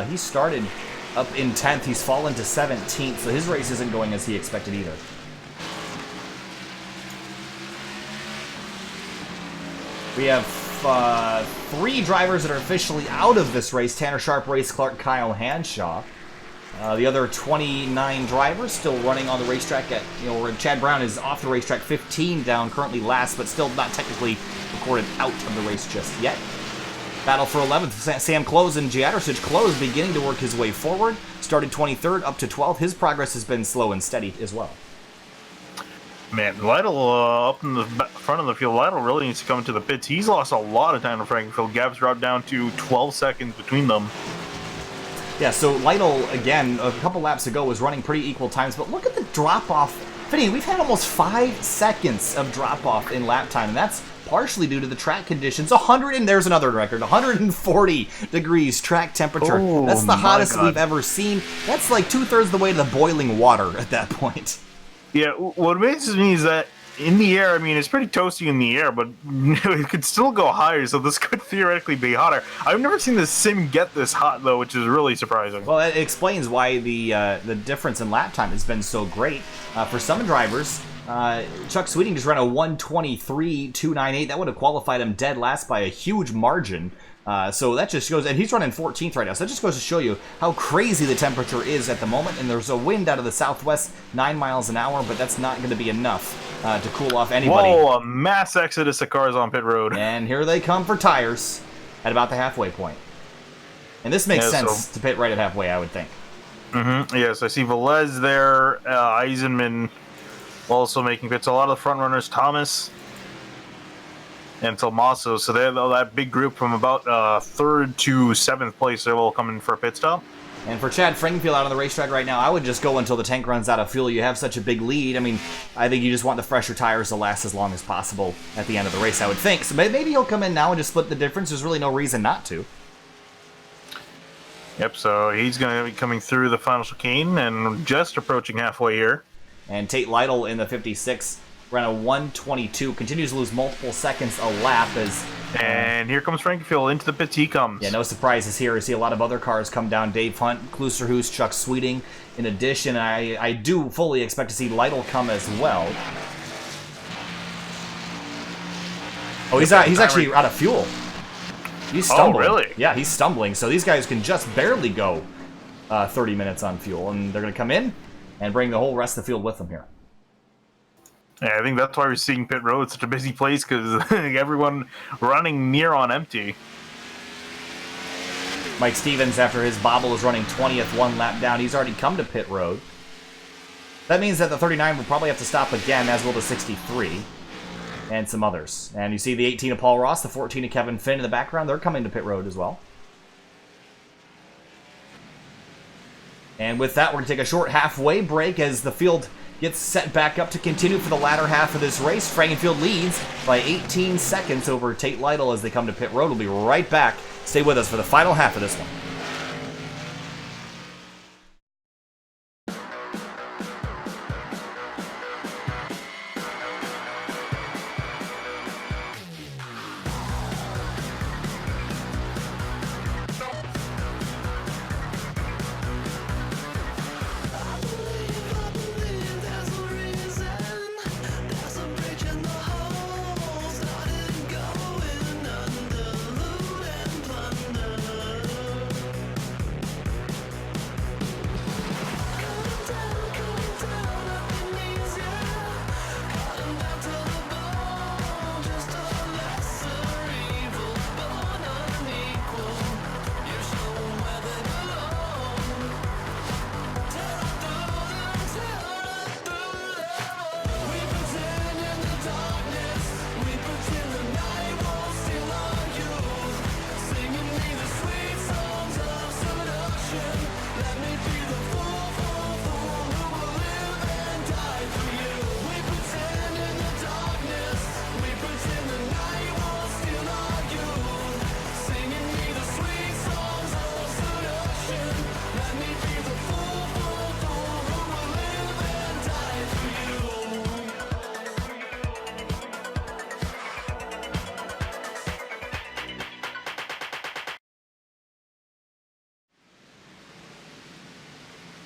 He started up in 10th. He's fallen to 17th, so his race isn't going as he expected either. We have 3 drivers that are officially out of this race. Tanner Sharp, Race Clark, Kyle Hanshaw. The other 29 drivers still running on the racetrack at, where Chad Brown is off the racetrack, 15 down, currently last, but still not technically recorded out of the race just yet. Battle for 11th, Sam Close and Giadersich. Close beginning to work his way forward. Started 23rd up to 12th. His progress has been slow and steady as well. Man, Lytle up in the front of the field. Lytle really needs to come to the pits. He's lost a lot of time to Frankenfield. Gaps dropped down to 12 seconds between them. Yeah, so Lytle, again, a couple laps ago was running pretty equal times, but look at the drop-off. Vinny, we've had almost 5 seconds of drop-off in lap time, and that's partially due to the track conditions. And there's another record, 140 degrees track temperature. Oh, that's the hottest God. we've ever seen. That's like 2/3 the way to the boiling water at that point. Yeah, what amazes me is that in the air, I mean, it's pretty toasty in the air, but it could still go higher, so this could theoretically be hotter. I've never seen the sim get this hot, though, which is really surprising. Well, it explains why the difference in lap time has been so great. For some drivers, Chuck Sweeting just ran a 1:23.298. That would have qualified him dead last by a huge margin. So that just goes, and he's running 14th right now, so that just goes to show you how crazy the temperature is at the moment, and there's a wind out of the southwest, 9 miles an hour, but that's not going to be enough to cool off anybody. Whoa, a mass exodus of cars on pit road. And here they come for tires at about the halfway point. And this makes sense to pit right at halfway, I would think. Mm-hmm. Yes, I see Velez there, Eisenman also making pits. A lot of the front runners, Thomas and Tomaso, so they're that big group from about 3rd to 7th place. They're all coming for a pit stop. And for Chad Frankenfield out on the racetrack right now, I would just go until the tank runs out of fuel. You have such a big lead. I mean, I think you just want the fresher tires to last as long as possible at the end of the race, I would think. So maybe he'll come in now and just split the difference. There's really no reason not to. Yep, so he's going to be coming through the final chicane and just approaching halfway here. And Tate Lytle in the 56 ran a 1:22, continues to lose multiple seconds a lap as... And here comes Frankenfield. Into the pits he comes. Yeah, no surprises here. You see a lot of other cars come down. Dave Hunt, Klusterhuis, Chuck Sweeting. In addition, I do fully expect to see Lytle come as well. Oh, he's actually out of fuel. He's stumbling. Oh, really? Yeah, he's stumbling. So these guys can just barely go 30 minutes on fuel. And they're going to come in and bring the whole rest of the field with them here. Yeah, I think that's why we're seeing pit road such a busy place, because everyone running near on empty. Mike Stevens, after his bobble, is running 20th, one lap down. He's already come to pit road. That means that the 39 will probably have to stop again, as will the 63. And some others. And you see the 18 of Paul Ross, the 14 of Kevin Finn in the background. They're coming to pit road as well. And with that, we're going to take a short halfway break as the field gets set back up to continue for the latter half of this race. Frankenfield leads by 18 seconds over Tate Lytle as they come to pit road. We'll be right back. Stay with us for the final half of this one.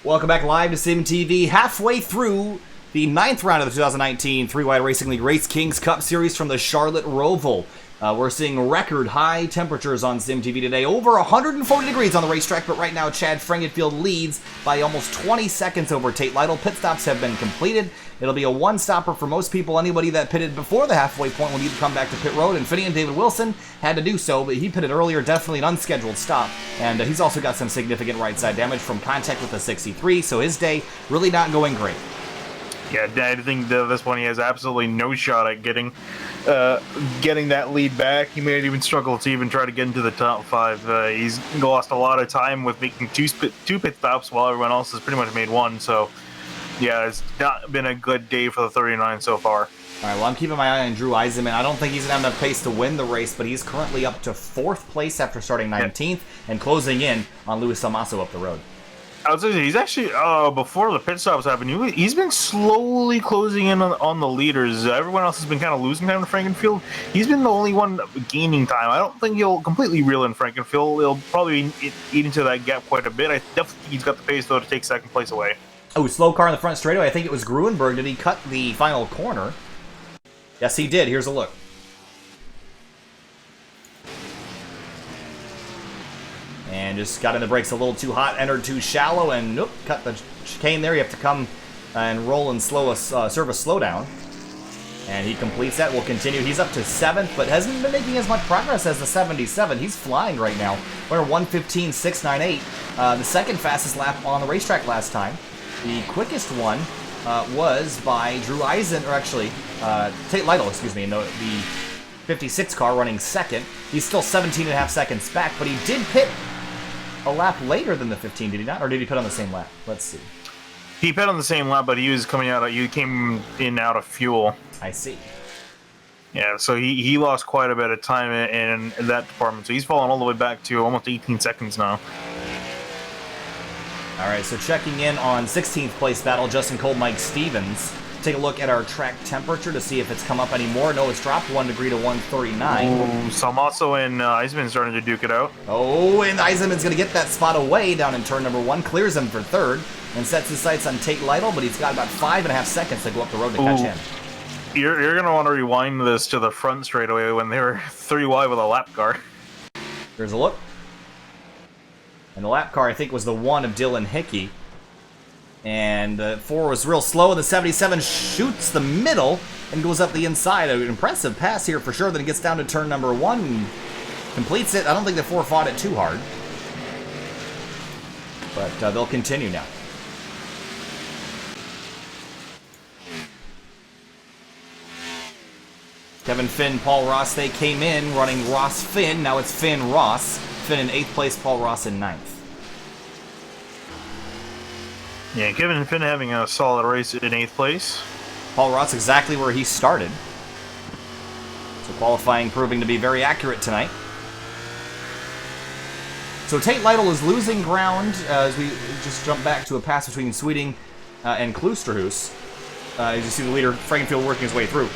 Welcome back live to SimTV, halfway through the 9th round of the 2019 3WideRacing League RaceKings Cup Series from the Charlotte Roval. We're seeing record high temperatures on SimTV today, over 140 degrees on the racetrack, but right now Chad Frankenfield leads by almost 20 seconds over Tate Lytle. Pit stops have been completed. It'll be a one-stopper for most people. Anybody that pitted before the halfway point will need to come back to pit road, and Finney and David Wilson had to do so, but he pitted earlier, definitely an unscheduled stop, and he's also got some significant right side damage from contact with the 63, so his day really not going great. Yeah, I think this one he has absolutely no shot at getting that lead back. He may even struggle to even try to get into the top 5. He's lost a lot of time with making two pit stops while everyone else has pretty much made one. So, yeah, it's not been a good day for the 39 so far. All right, well, I'm keeping my eye on Drew Eisenman. I don't think he's going to have enough pace to win the race, but he's currently up to 4th place after starting 19th and closing in on Luis Salmaso up the road. I was saying, he's actually, before the pit stops happened, he's been slowly closing in on the leaders. Everyone else has been kind of losing time to Frankenfield. He's been the only one gaining time. I don't think he'll completely reel in Frankenfield. He'll probably eat into that gap quite a bit. I definitely think he's got the pace, though, to take 2nd place away. Oh, slow car in the front straightaway. I think it was Gruenberg. Did he cut the final corner? Yes, he did. Here's a look. And just got in the brakes a little too hot, entered too shallow, and nope, cut the chicane there. You have to come and roll and serve a slowdown. And he completes that. Will continue. He's up to 7th, but hasn't been making as much progress as the 77. He's flying right now. We're 1:15.698. The 2nd fastest lap on the racetrack last time. The quickest one was by Drew Eisen, or actually, Tate Lytle, excuse me, in the 56 car running 2nd. He's still 17.5 seconds back, but he did pit a lap later than the 15, did he not? Or did he put on the same lap? Let's see. He put on the same lap, but he was coming out. He came in out of fuel. I see. Yeah, so he lost quite a bit of time in that department. So he's fallen all the way back to almost 18 seconds now. All right, so checking in on 16th place battle, Justin Cole, Mike Stevens. Take a look at our track temperature to see if it's come up anymore. No, it's dropped 1 degree to 139. Ooh, Salmaso and Eisman starting to duke it out. Oh, and Eisenman's going to get that spot away down in turn number 1, clears him for 3rd, and sets his sights on Tate Lytle, but he's got about 5.5 seconds to go up the road to catch him. You're going to want to rewind this to the front straightaway when they were 3 wide with a lap car. Here's a look. And the lap car, I think, was the 1 of Dylan Hickey. And the 4 was real slow, and the 77 shoots the middle and goes up the inside. An impressive pass here for sure. Then it gets down to turn number 1 and completes it. I don't think the 4 fought it too hard. But they'll continue now. Kevin Finn, Paul Ross, they came in running Ross Finn. Now it's Finn Ross. Finn in 8th place, Paul Ross in 9th. Yeah, Kevin Finn having a solid race in 8th place. Paul Ross exactly where he started. So qualifying proving to be very accurate tonight. So Tate Lytle is losing ground as we just jump back to a pass between Sweeting and Kloosterhuis. As you see the leader, Frankenfield, working his way through.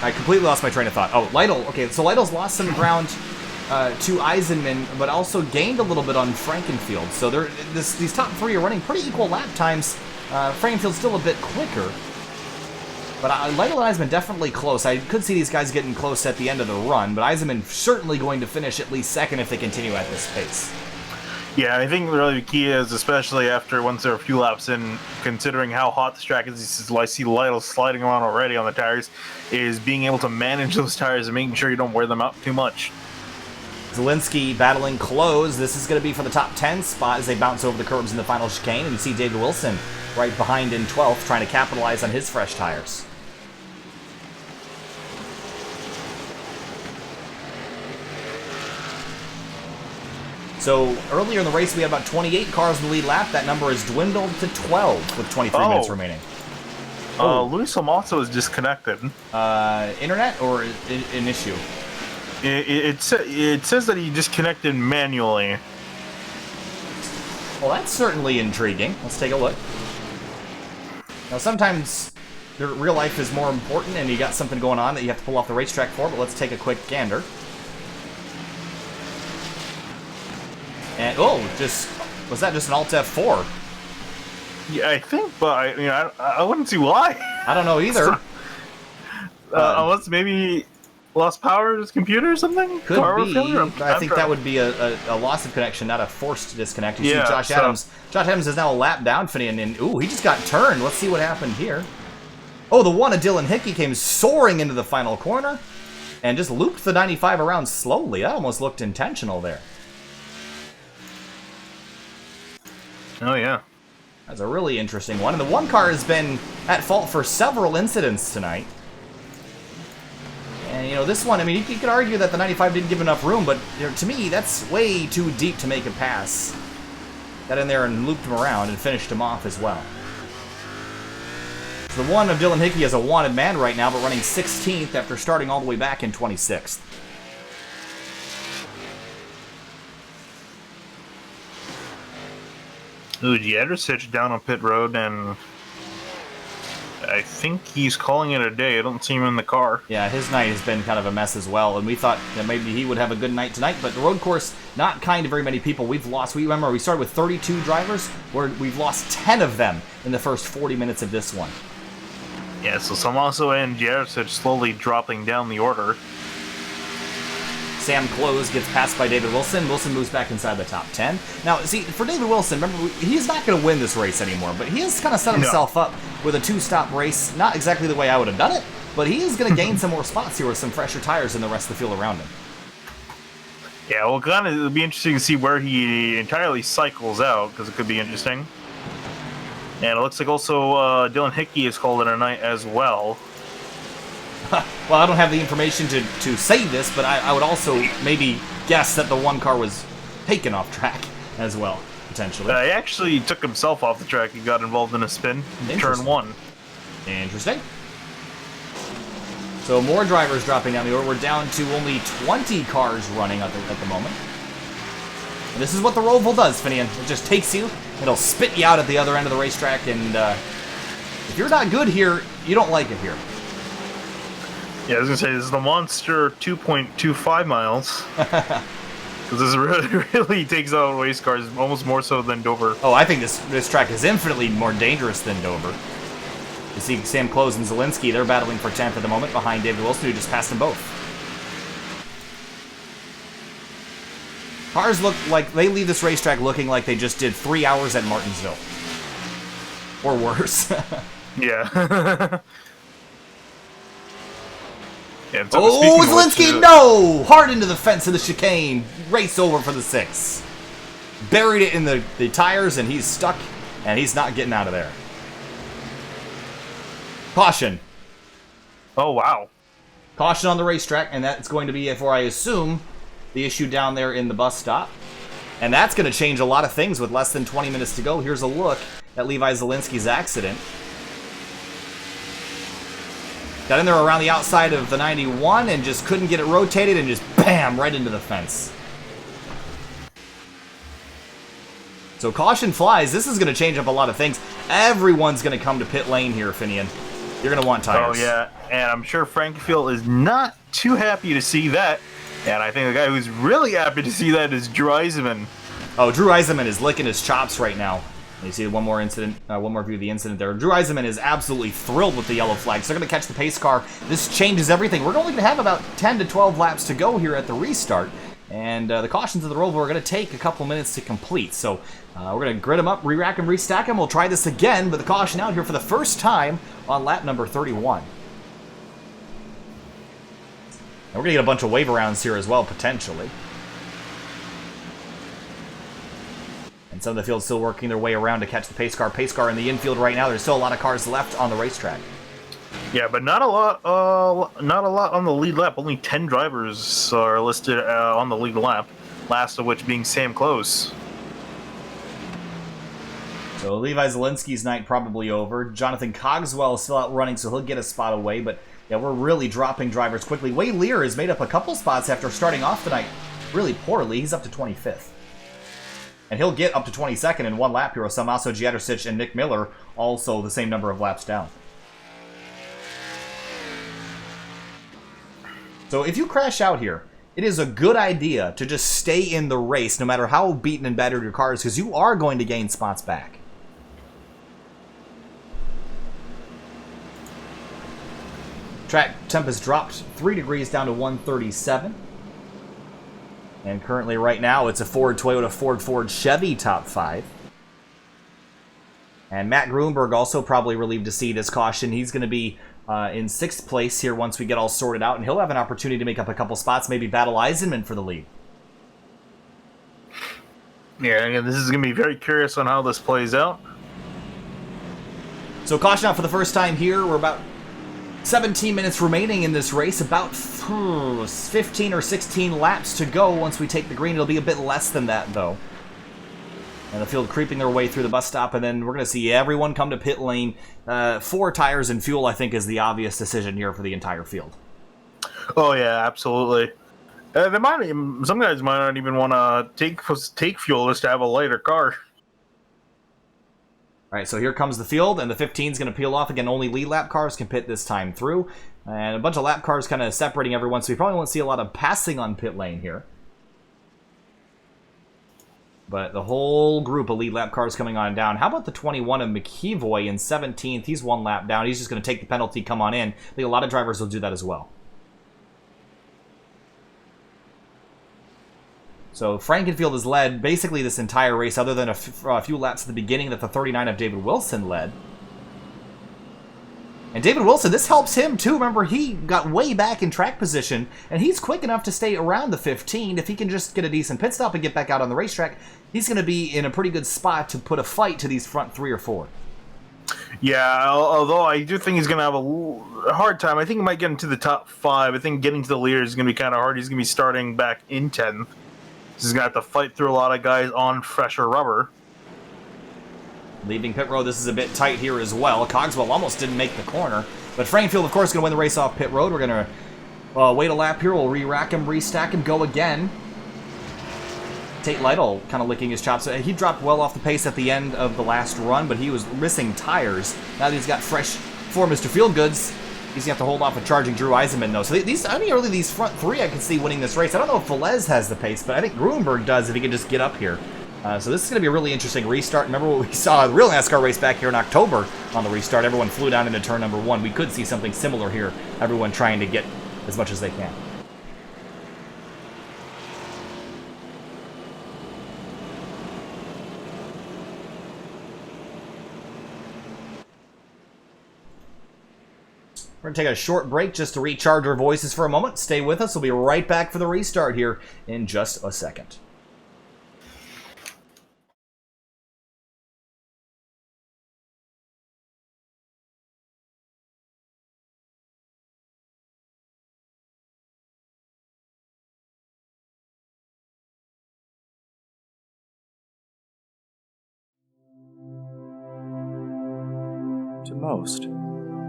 I completely lost my train of thought. Oh, Lytle. Okay, so Lytle's lost some ground to Eisenman, but also gained a little bit on Frankenfield. So these top 3 are running pretty equal lap times. Frankenfield's still a bit quicker. But Lytle and Eisenman definitely close. I could see these guys getting close at the end of the run, but Eisenman certainly going to finish at least 2nd if they continue at this pace. Yeah, I think really the key is, especially once they're a few laps in, considering how hot this track is, I see Lytle sliding around already on the tires, is being able to manage those tires and making sure you don't wear them out too much. Zielinski battling close. This is going to be for the top 10 spot as they bounce over the curbs in the final chicane. And you see David Wilson right behind in 12th, trying to capitalize on his fresh tires. So earlier in the race, we had about 28 cars in the lead lap. That number has dwindled to 12 with 23 minutes remaining. Luis Almaso is disconnected. Internet or an issue? It says that he disconnected manually. Well, that's certainly intriguing. Let's take a look. Now, sometimes real life is more important and you got something going on that you have to pull off the racetrack for, but let's take a quick gander. And, was that just an Alt F4? Yeah, I think, but I wouldn't see why. I don't know either. Unless maybe lost power to his computer or something? Could be. I think that would be a loss of connection, not a forced disconnect. You see Josh Adams. Josh Adams is now a lap down, Finney, and he just got turned. Let's see what happened here. Oh, the 1 of Dylan Hickey came soaring into the final corner and just looped the 95 around slowly. That almost looked intentional there. Oh, yeah. That's a really interesting one. And the 1 car has been at fault for several incidents tonight. And, this one, I mean, you could argue that the 95 didn't give enough room, but to me, that's way too deep to make a pass. Got in there and looped him around and finished him off as well. So the 1 of Dylan Hickey is a wanted man right now, but running 16th after starting all the way back in 26th. Ooh, Jedrzejczyk down on pit road, and I think he's calling it a day. I don't see him in the car. Yeah, his night has been kind of a mess as well, and we thought that maybe he would have a good night tonight, but the road course, not kind to very many people. We've lost, remember, we started with 32 drivers, where we've lost 10 of them in the first 40 minutes of this one. Yeah, so Salmaso and Jedrzejczyk slowly dropping down the order. Sam Close gets passed by David Wilson. Wilson moves back inside the top 10. Now, see, for David Wilson, remember, he's not going to win this race anymore, but he has kind of set himself up with a 2-stop race. Not exactly the way I would have done it, but he is going to gain some more spots here with some fresher tires than the rest of the field around him. Yeah, well, it'll be interesting to see where he entirely cycles out, because it could be interesting. And it looks like also Dylan Hickey is called it a night as well. Well, I don't have the information to say this, but I would also maybe guess that the 1 car was taken off track. as well, potentially. He actually took himself off the track. He got involved in a spin. Turn 1. Interesting. So more drivers dropping down the order. We're down to only 20 cars running at the moment. And this is what the Roval does, Finian. It just takes you, it'll spit you out at the other end of the racetrack, and if you're not good here, you don't like it here. Yeah, I was going to say, this is the Monster 2.25 miles. Because this really takes out race cars, almost more so than Dover. Oh, I think this track is infinitely more dangerous than Dover. You see Sam Close and Zielinski, they're battling for 10th at the moment behind David Wilson, who just passed them both. Cars look like they leave this racetrack looking like they just did 3 hours at Martinsville. Or worse. Yeah. Yeah, oh, Zielinski, no! Hard into the fence of the chicane. Race over for the 6. Buried it in the tires, and he's stuck, and he's not getting out of there. Caution. Oh, wow. Caution on the racetrack, and that's going to be for, I assume, the issue down there in the bus stop. And that's going to change a lot of things with less than 20 minutes to go. Here's a look at Levi Zielinski's accident. Got in there around the outside of the 91 and just couldn't get it rotated and just bam, right into the fence. So caution flies. This is going to change up a lot of things. Everyone's going to come to pit lane here, Finian. You're going to want tires. Oh, yeah. And I'm sure Frankenfield is not too happy to see that. And I think the guy who's really happy to see that is Drew Eisenman. Oh, Drew Eisenman is licking his chops right now. You see one more incident, one more view of the incident there. Drew Eisenman is absolutely thrilled with the yellow flag. So they're going to catch the pace car. This changes everything. We're only going to have about 10 to 12 laps to go here at the restart. And the cautions of the Roval are going to take a couple minutes to complete. So we're going to grid them up, re-rack them, restack them. We'll try this again, but the caution out here for the first time on lap number 31. And we're going to get a bunch of wave arounds here as well, potentially. And some of the field's still working their way around to catch the pace car. Pace car in the infield right now. There's still a lot of cars left on the racetrack. Yeah, but not a lot on the lead lap. Only 10 drivers are listed on the lead lap, last of which being Sam Close. So Levi Zielinski's night probably over. Jonathan Cogswell is still out running, so he'll get a spot away. But yeah, we're really dropping drivers quickly. Wade Lear has made up a couple spots after starting off the night really poorly. He's up to 25th. And he'll get up to 22nd in one lap here with Samaso Jadrsic and Nick Miller, also the same number of laps down. So if you crash out here, it is a good idea to just stay in the race no matter how beaten and battered your car is, because you are going to gain spots back. Track temp has dropped 3 degrees down to 137. And currently right now it's a Ford, Toyota, Ford, Chevy top 5. And Matt Gruenberg also probably relieved to see this caution. He's going to be in 6th place here once we get all sorted out, and he'll have an opportunity to make up a couple spots, maybe battle Eisenman for the lead. Yeah, again, this is going to be very curious on how this plays out. So caution out for the first time here. We're about 17 minutes remaining in this race, about 15 or 16 laps to go once we take the green. It'll be a bit less than that, though. And the field creeping their way through the bus stop, and then we're going to see everyone come to pit lane. 4 tires and fuel, I think, is the obvious decision here for the entire field. Oh, yeah, absolutely. Some guys might not even want to take fuel just to have a lighter car. All right, so here comes the field, and the 15 is going to peel off. Again, only lead lap cars can pit this time through. And a bunch of lap cars kind of separating everyone, so we probably won't see a lot of passing on pit lane here. But the whole group of lead lap cars coming on down. How about the 21 of McKevoy in 17th? He's 1 lap down. He's just going to take the penalty, come on in. I think a lot of drivers will do that as well. So Frankenfield has led basically this entire race, other than a few laps at the beginning that the 39 of David Wilson led. And David Wilson, this helps him too. Remember, he got way back in track position, and he's quick enough to stay around the 15. If he can just get a decent pit stop and get back out on the racetrack, he's going to be in a pretty good spot to put a fight to these front 3 or 4. Yeah, although I do think he's going to have a hard time. I think he might get into the top 5. I think getting to the leader is going to be kind of hard. He's going to be starting back in 10th. He's going to have to fight through a lot of guys on fresher rubber. Leaving pit road, this is a bit tight here as well. Cogswell almost didn't make the corner. But Frankfield, of course, going to win the race off pit road. We're going to wait a lap here. We'll re-rack him, restack him, go again. Tate Lytle kind of licking his chops. He dropped well off the pace at the end of the last run, but he was missing tires. Now that he's got fresh for Mr. Fieldgoods, he's going to have to hold off a charging Drew Eisenman, though. So these front three I can see winning this race. I don't know if Velez has the pace, but I think Gruenberg does if he can just get up here. So this is going to be a really interesting restart. Remember what we saw the real NASCAR race back here in October on the restart. Everyone flew down into turn number 1. We could see something similar here. Everyone trying to get as much as they can. We're going to take a short break just to recharge our voices for a moment. Stay with us. We'll be right back for the restart here in just a second. To most,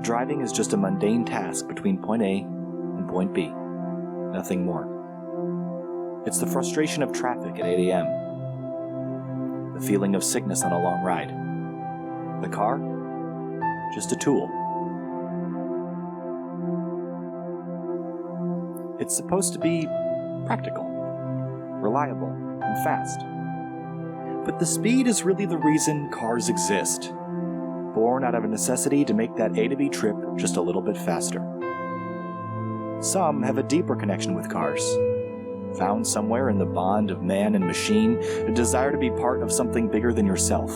driving is just a mundane task between point A and point B. Nothing more. It's the frustration of traffic at 8 a.m. The feeling of sickness on a long ride. The car? Just a tool. It's supposed to be practical, reliable, and fast. But the speed is really the reason cars exist. Born out of a necessity to make that A to B trip just a little bit faster. Some have a deeper connection with cars, found somewhere in the bond of man and machine, a desire to be part of something bigger than yourself.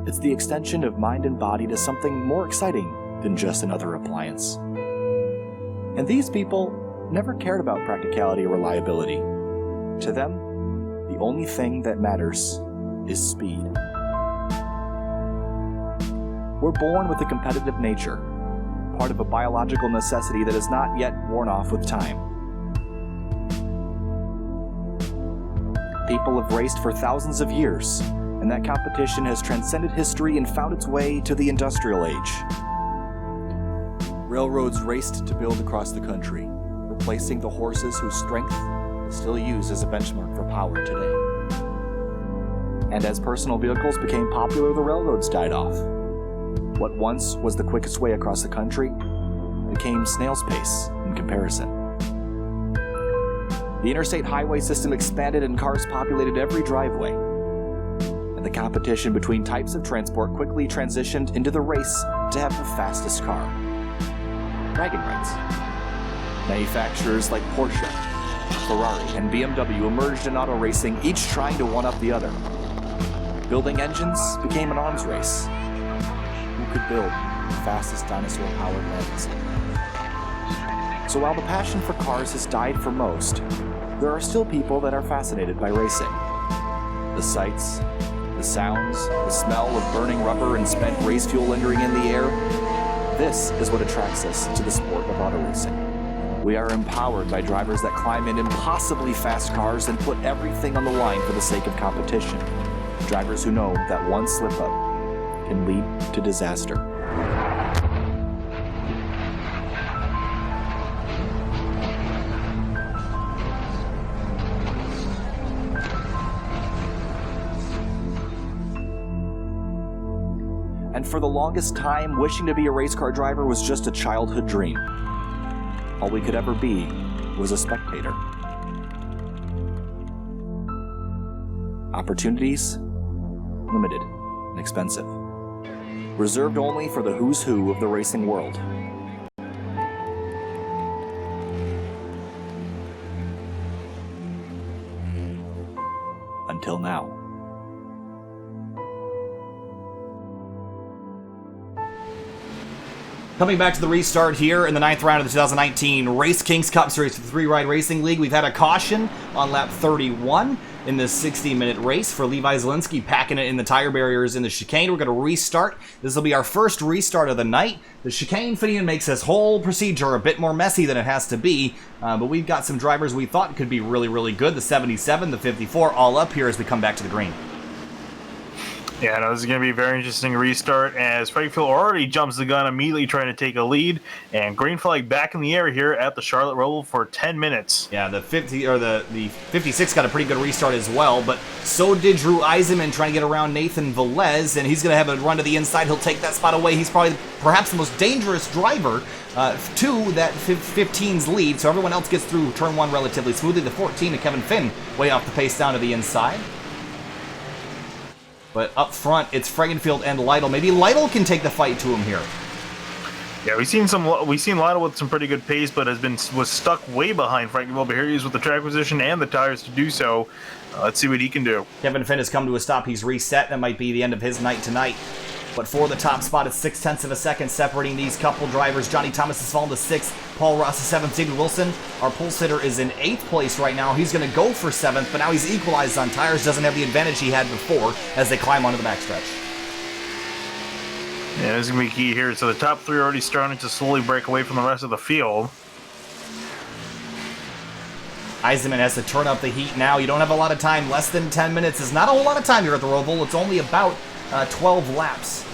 It's the extension of mind and body to something more exciting than just another appliance. And these people never cared about practicality or reliability. To them, the only thing that matters is speed. We're born with a competitive nature, part of a biological necessity that is not yet worn off with time. People have raced for thousands of years, and that competition has transcended history and found its way to the industrial age. Railroads raced to build across the country, replacing the horses whose strength is still used as a benchmark for power today. And as personal vehicles became popular, the railroads died off. What once was the quickest way across the country became snail's pace in comparison. The interstate highway system expanded and cars populated every driveway. And the competition between types of transport quickly transitioned into the race to have the fastest car. Bragging rights. Manufacturers like Porsche, Ferrari, and BMW emerged in auto racing, each trying to one-up the other. Building engines became an arms race. Who could build the fastest dinosaur-powered Land? So while the passion for cars has died for most, there are still people that are fascinated by racing. The sights, the sounds, the smell of burning rubber and spent race fuel lingering in the air, this is what attracts us to the sport of auto racing. We are empowered by drivers that climb in impossibly fast cars and put everything on the line for the sake of competition. Drivers who know that one slip-up can lead to disaster. And for the longest time, wishing to be a race car driver was just a childhood dream. All we could ever be was a spectator. Opportunities? Limited and expensive. Reserved only for the who's who of the racing world. Until now. Coming back to the restart here in the 9th round of the 2019 RaceKings Cup Series for the 3WideRacing League. We've had a caution on lap 31. in this 60-minute race for Levi Zielinski, packing it in the tire barriers in the chicane. We're going to restart. This will be our first restart of the night. The chicane, Finian, makes this whole procedure a bit more messy than it has to be, but we've got some drivers we thought could be really, really good. The 77, the 54, all up here as we come back to the green. Yeah, no, this is going to be a very interesting restart as Frankfield already jumps the gun, immediately trying to take a lead, and green flag back in the air here at the Charlotte Roval for 10 minutes. Yeah, the 56 got a pretty good restart as well, but so did Drew Eisenman trying to get around Nathan Velez, and he's going to have a run to the inside. He'll take that spot away. He's probably perhaps the most dangerous driver to that 15's lead, so everyone else gets through turn 1 relatively smoothly. The 14 to Kevin Finn way off the pace down to the inside. But up front, it's Frankenfield and Lytle. Maybe Lytle can take the fight to him here. Yeah, we've seen Lytle with some pretty good pace, but was stuck way behind Frankenfield. But here he is with the track position and the tires to do so. Let's see what he can do. Kevin Finn has come to a stop. He's reset. That might be the end of his night tonight. But for the top spot, it's 0.6 of a second separating these couple drivers. Johnny Thomas has fallen to 6th. Paul Ross is 7th. David Wilson, our pole sitter, is in 8th place right now. He's going to go for 7th, but now he's equalized on tires. Doesn't have the advantage he had before as they climb onto the backstretch. Yeah, this is going to be key here. So the top 3 are already starting to slowly break away from the rest of the field. Eisenman has to turn up the heat now. You don't have a lot of time. Less than 10 minutes is not a whole lot of time here at the Roval. It's only about 12 laps.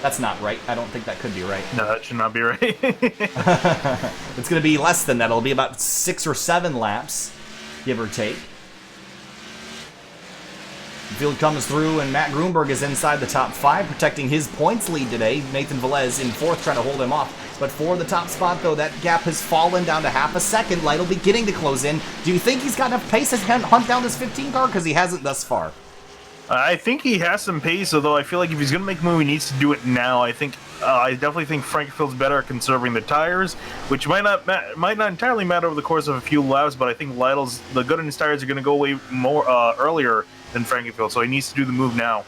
That's not right. I don't think that could be right. No, that should not be right. It's going to be less than that. It'll be about 6 or 7 laps, give or take. The field comes through, and Matt Grunberg is inside the top 5, protecting his points lead today. Nathan Velez in 4th, trying to hold him off. But for the top spot, though, that gap has fallen down to half a second. Lytle beginning to close in. Do you think he's got enough pace to hunt down this 15 car? Because he hasn't thus far. I think he has some pace, although I feel like if he's going to make a move, he needs to do it now. I definitely think Frankfield's better at conserving the tires, which might not entirely matter over the course of a few laps, but I think Lytle's, the good in his tires are going to go away more earlier than Frankfield, so he needs to do the move now.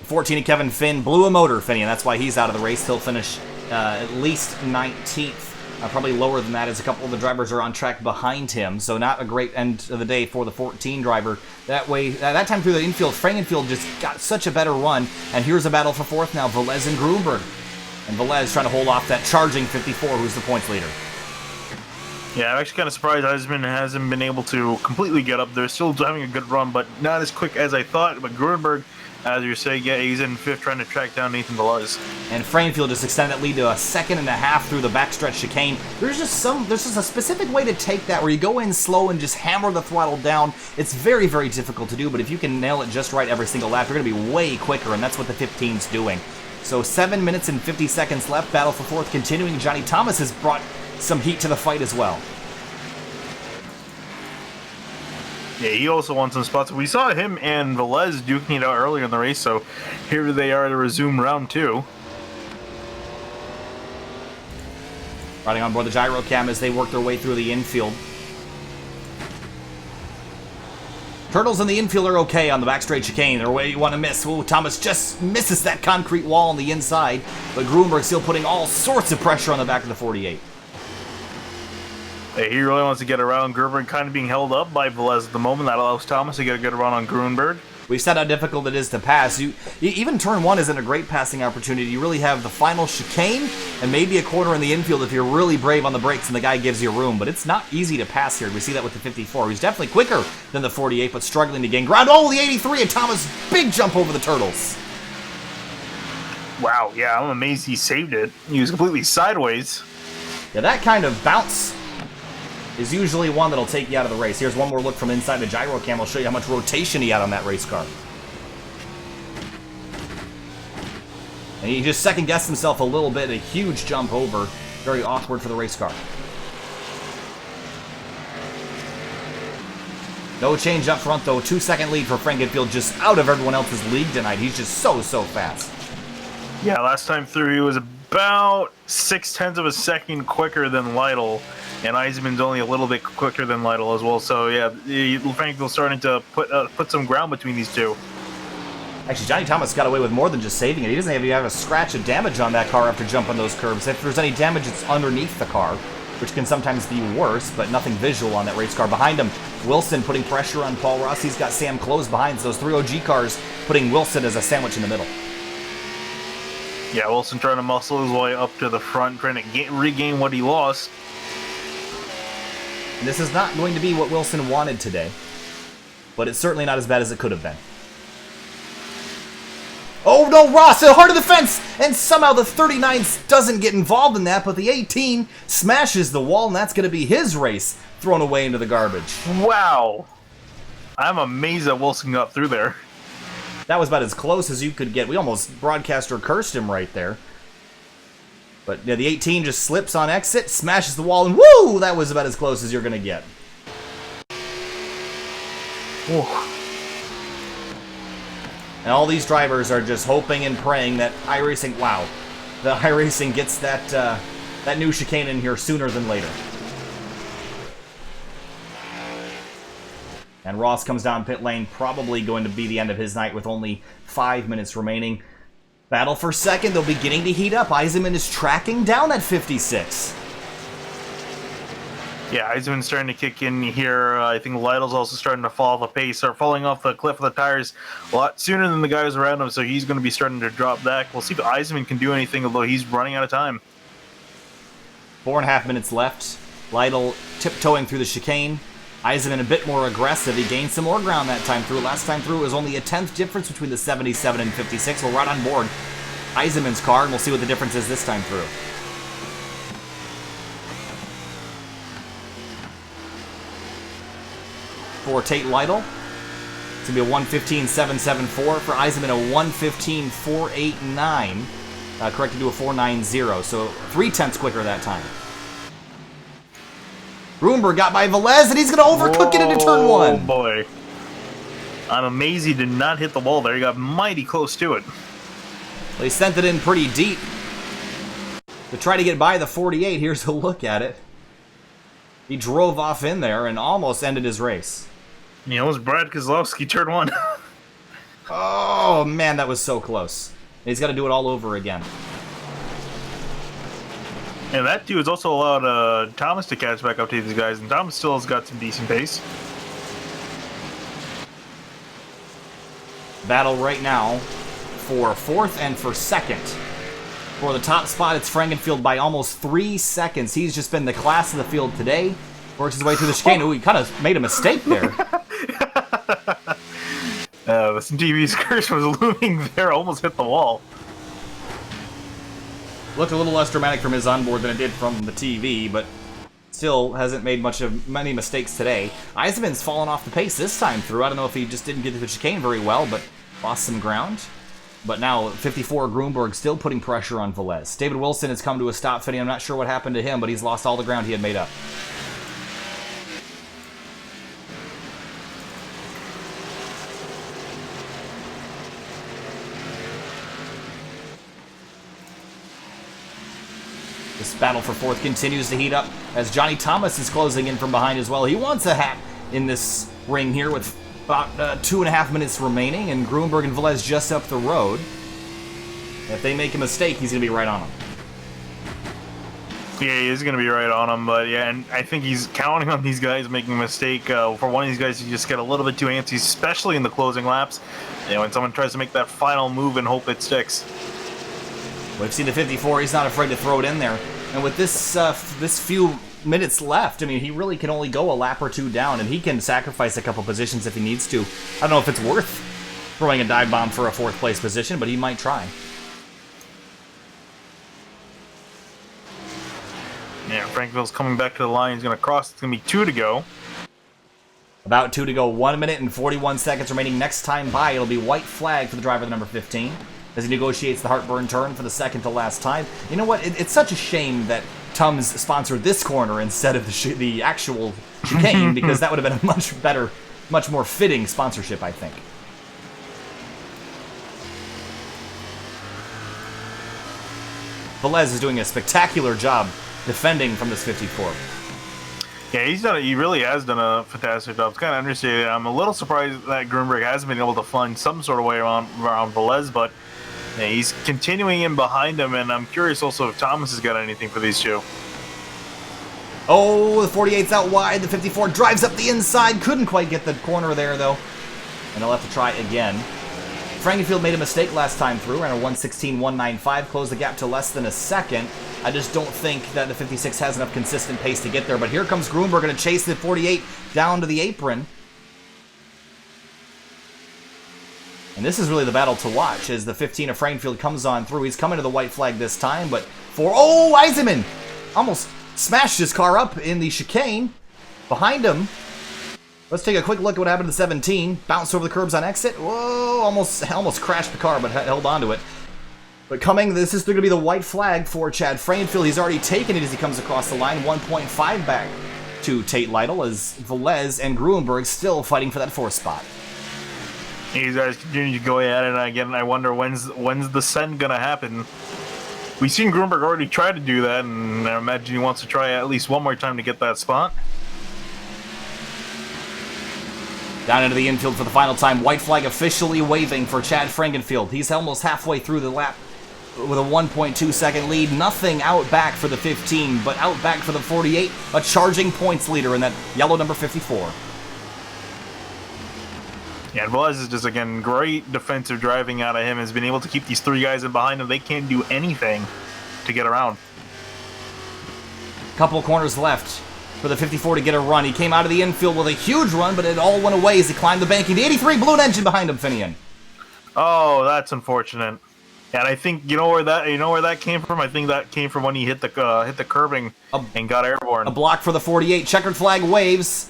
14 Kevin Finn blew a motor, Finney, and that's why he's out of the race. He'll finish at least 19th. Probably lower than that as a couple of the drivers are on track behind him, so not a great end of the day for the 14 driver. That way, that time through the infield, Frankenfield just got such a better run, and here's a battle for 4th now, Velez and Grunberg. And Velez trying to hold off that charging 54, who's the points leader. Yeah, I'm actually kind of surprised Eisman hasn't been able to completely get up there. Still having a good run, but not as quick as I thought. But Grunberg, as you're saying, yeah, he's in 5th trying to track down Nathan Velez. And Frankenfield just extended that lead to a 2.5 seconds through the backstretch chicane. There's just a specific way to take that where you go in slow and just hammer the throttle down. It's very, very difficult to do, but if you can nail it just right every single lap, you're going to be way quicker, and that's what the 15's doing. So 7 minutes and 50 seconds left. Battle for 4th continuing. Johnny Thomas has brought some heat to the fight as well. Yeah, he also won some spots. We saw him and Velez duking it out earlier in the race, so here they are to resume round 2. Riding on board the gyro cam as they work their way through the infield. Turtles in the infield are okay on the backstraight chicane. They're where you want to miss. Ooh, Thomas just misses that concrete wall on the inside, but Grunberg still putting all sorts of pressure on the back of the 48. He really wants to get around Grunberg, kind of being held up by Velez at the moment. That allows Thomas to get a good run on Grunberg. We've said how difficult it is to pass. Even turn 1 isn't a great passing opportunity. You really have the final chicane and maybe a corner in the infield if you're really brave on the brakes and the guy gives you room. But it's not easy to pass here. We see that with the 54. He's definitely quicker than the 48, but struggling to gain ground. Oh, the 83, and Thomas, big jump over the Turtles. Wow, yeah, I'm amazed he saved it. He was completely sideways. Yeah, that kind of bounce is usually one that'll take you out of the race. Here's one more look from inside the gyro cam. I'll show you how much rotation he had on that race car. And he just second-guessed himself a little bit. A huge jump over. Very awkward for the race car. No change up front, though. 2-second lead for Frankenfield, just out of everyone else's league tonight. He's just so fast. Yeah, last time through he was about 0.6 of a second quicker than Lytle. And Eisenman's only a little bit quicker than Lytle as well. So, yeah, Frankfield's starting to put some ground between these two. Actually, Johnny Thomas got away with more than just saving it. He doesn't even have a scratch of damage on that car after jumping those curbs. If there's any damage, it's underneath the car. which can sometimes be worse, but nothing visual on that race car. Behind him, Wilson putting pressure on Paul Ross. He's got Sam close behind, so those 3 OG cars putting Wilson as a sandwich in the middle. Yeah, Wilson trying to muscle his way up to the front, trying to regain what he lost. This is not going to be what Wilson wanted today, but it's certainly not as bad as it could have been. Oh no, Ross, the heart of the fence! And somehow the 39 doesn't get involved in that, but the 18 smashes the wall, and that's going to be his race thrown away into the garbage. Wow. I'm amazed that Wilson got through there. That was about as close as you could get. We almost broadcaster cursed him right there. But yeah, the 18 just slips on exit, smashes the wall, and woo! That was about as close as you're going to get. Whoa. And all these drivers are just hoping and praying that iRacing, wow, the iRacing gets that new chicane in here sooner than later. And Ross comes down pit lane, probably going to be the end of his night with only 5 minutes remaining. Battle for second, they'll be beginning to heat up. Eisenman is tracking down at 56. Yeah, Eisenman's starting to kick in here. I think Lytle's also starting to fall off the pace, or falling off the cliff of the tires a lot sooner than the guys around him, so he's going to be starting to drop back. We'll see if Eisenman can do anything, although he's running out of time. 4.5 minutes left. Lytle tiptoeing through the chicane. Eisenman a bit more aggressive. He gained some more ground that time through. Last time through it was only a 10th difference between the 77 and 56. We're right on board Eisenman's car, and we'll see what the difference is this time through. For Tate Lytle, it's going to be a 1:15.774. For Eisenman, a 1:15.489. Corrected to a 4.90, so 0.3 quicker that time. Gruenberg got by Velez, and he's going to overcook it into turn 1. Oh, boy. I'm amazed he did not hit the wall there. He got mighty close to it. Well, he sent it in pretty deep to try to get by the 48. Here's a look at it. He drove off in there and almost ended his race. You know, it was Brad Kozlowski, turn 1. Oh, man, that was so close. He's got to do it all over again. And that dude has also allowed Thomas to catch back up to these guys, and Thomas still has got some decent pace. Battle right now for 4th and for 2nd. For the top spot, it's Frankenfield by almost 3 seconds. He's just been the class of the field today. Works his way through the chicane. Ooh, he kind of made a mistake there. Some TV's curse was looming there, almost hit the wall. Looked a little less dramatic from his onboard than it did from the TV, but still hasn't made many mistakes today. Eisenman's fallen off the pace this time through. I don't know if he just didn't get to the chicane very well, but lost some ground. But now 54 Gruenberg still putting pressure on Velez. David Wilson has come to a stop fitting. I'm not sure what happened to him, but he's lost all the ground he had made up. This battle for 4th continues to heat up as Johnny Thomas is closing in from behind as well. He wants a hat in this ring here with about 2.5 minutes remaining, and Gruenberg and Velez just up the road. If they make a mistake, he's going to be right on them. Yeah, he is going to be right on him, but yeah, and I think he's counting on these guys making a mistake. For one of these guys, you just get a little bit too antsy, especially in the closing laps. You know, when someone tries to make that final move and hope it sticks. We've seen the 54. He's not afraid to throw it in there. And with this this few minutes left, I mean, he really can only go a lap or two down, and he can sacrifice a couple positions if he needs to. I don't know if it's worth throwing a dive bomb for a 4th place position, but he might try. Yeah, Frankville's coming back to the line. He's going to cross. It's going to be 2 to go. About 2 to go. 1 minute and 41 seconds remaining. Next time by, it'll be white flag for the driver, the number 15. As he negotiates the heartburn turn for the second to last time. You know what? It's such a shame that Tums sponsored this corner instead of the actual chicane, because that would have been a much better, much more fitting sponsorship, I think. Velez is doing a spectacular job defending from this 54. Yeah, he really has done a fantastic job. It's kind of understated. I'm a little surprised that Gruenberg hasn't been able to find some sort of way around Velez, but yeah, he's continuing in behind him, and I'm curious also if Thomas has got anything for these two. Oh, the 48's out wide. The 54 drives up the inside. Couldn't quite get the corner there, though. And they'll have to try again. Frankenfield made a mistake last time through. Ran a 1:16.195. Closed the gap to less than a second. I just don't think that the 56 has enough consistent pace to get there. But here comes Gruenberg going to chase the 48 down to the apron. And this is really the battle to watch as the 15 of Frankenfield comes on through. He's coming to the white flag this time, but oh, Eisenman almost smashed his car up in the chicane. Behind him, let's take a quick look at what happened to the 17. Bounced over the curbs on exit. Whoa, almost crashed the car, but held onto it. But coming, this is going to be the white flag for Chad Frankenfield. He's already taken it as he comes across the line. 1.5 back to Tate Lytle as Velez and Gruenberg still fighting for that 4th spot. These guys continue to go at it again. I wonder when's the send gonna happen. We've seen Gruenberg already try to do that, and I imagine he wants to try at least one more time to get that spot. Down into the infield for the final time. White flag officially waving for Chad Frankenfield. He's almost halfway through the lap with a 1.2 second lead. Nothing out back for the 15, but out back for the 48. A charging points leader in that yellow number 54. Yeah, and Velez is just, again, great defensive driving out of him. Has been able to keep these 3 guys in behind him. They can't do anything to get around. Couple corners left for the 54 to get a run. He came out of the infield with a huge run, but it all went away as he climbed the banking. The 83 blew an engine behind him, Finian. Oh, that's unfortunate. And I think you know where that came from. I think that came from when he hit the curbing and got airborne. A block for the 48. Checkered flag waves.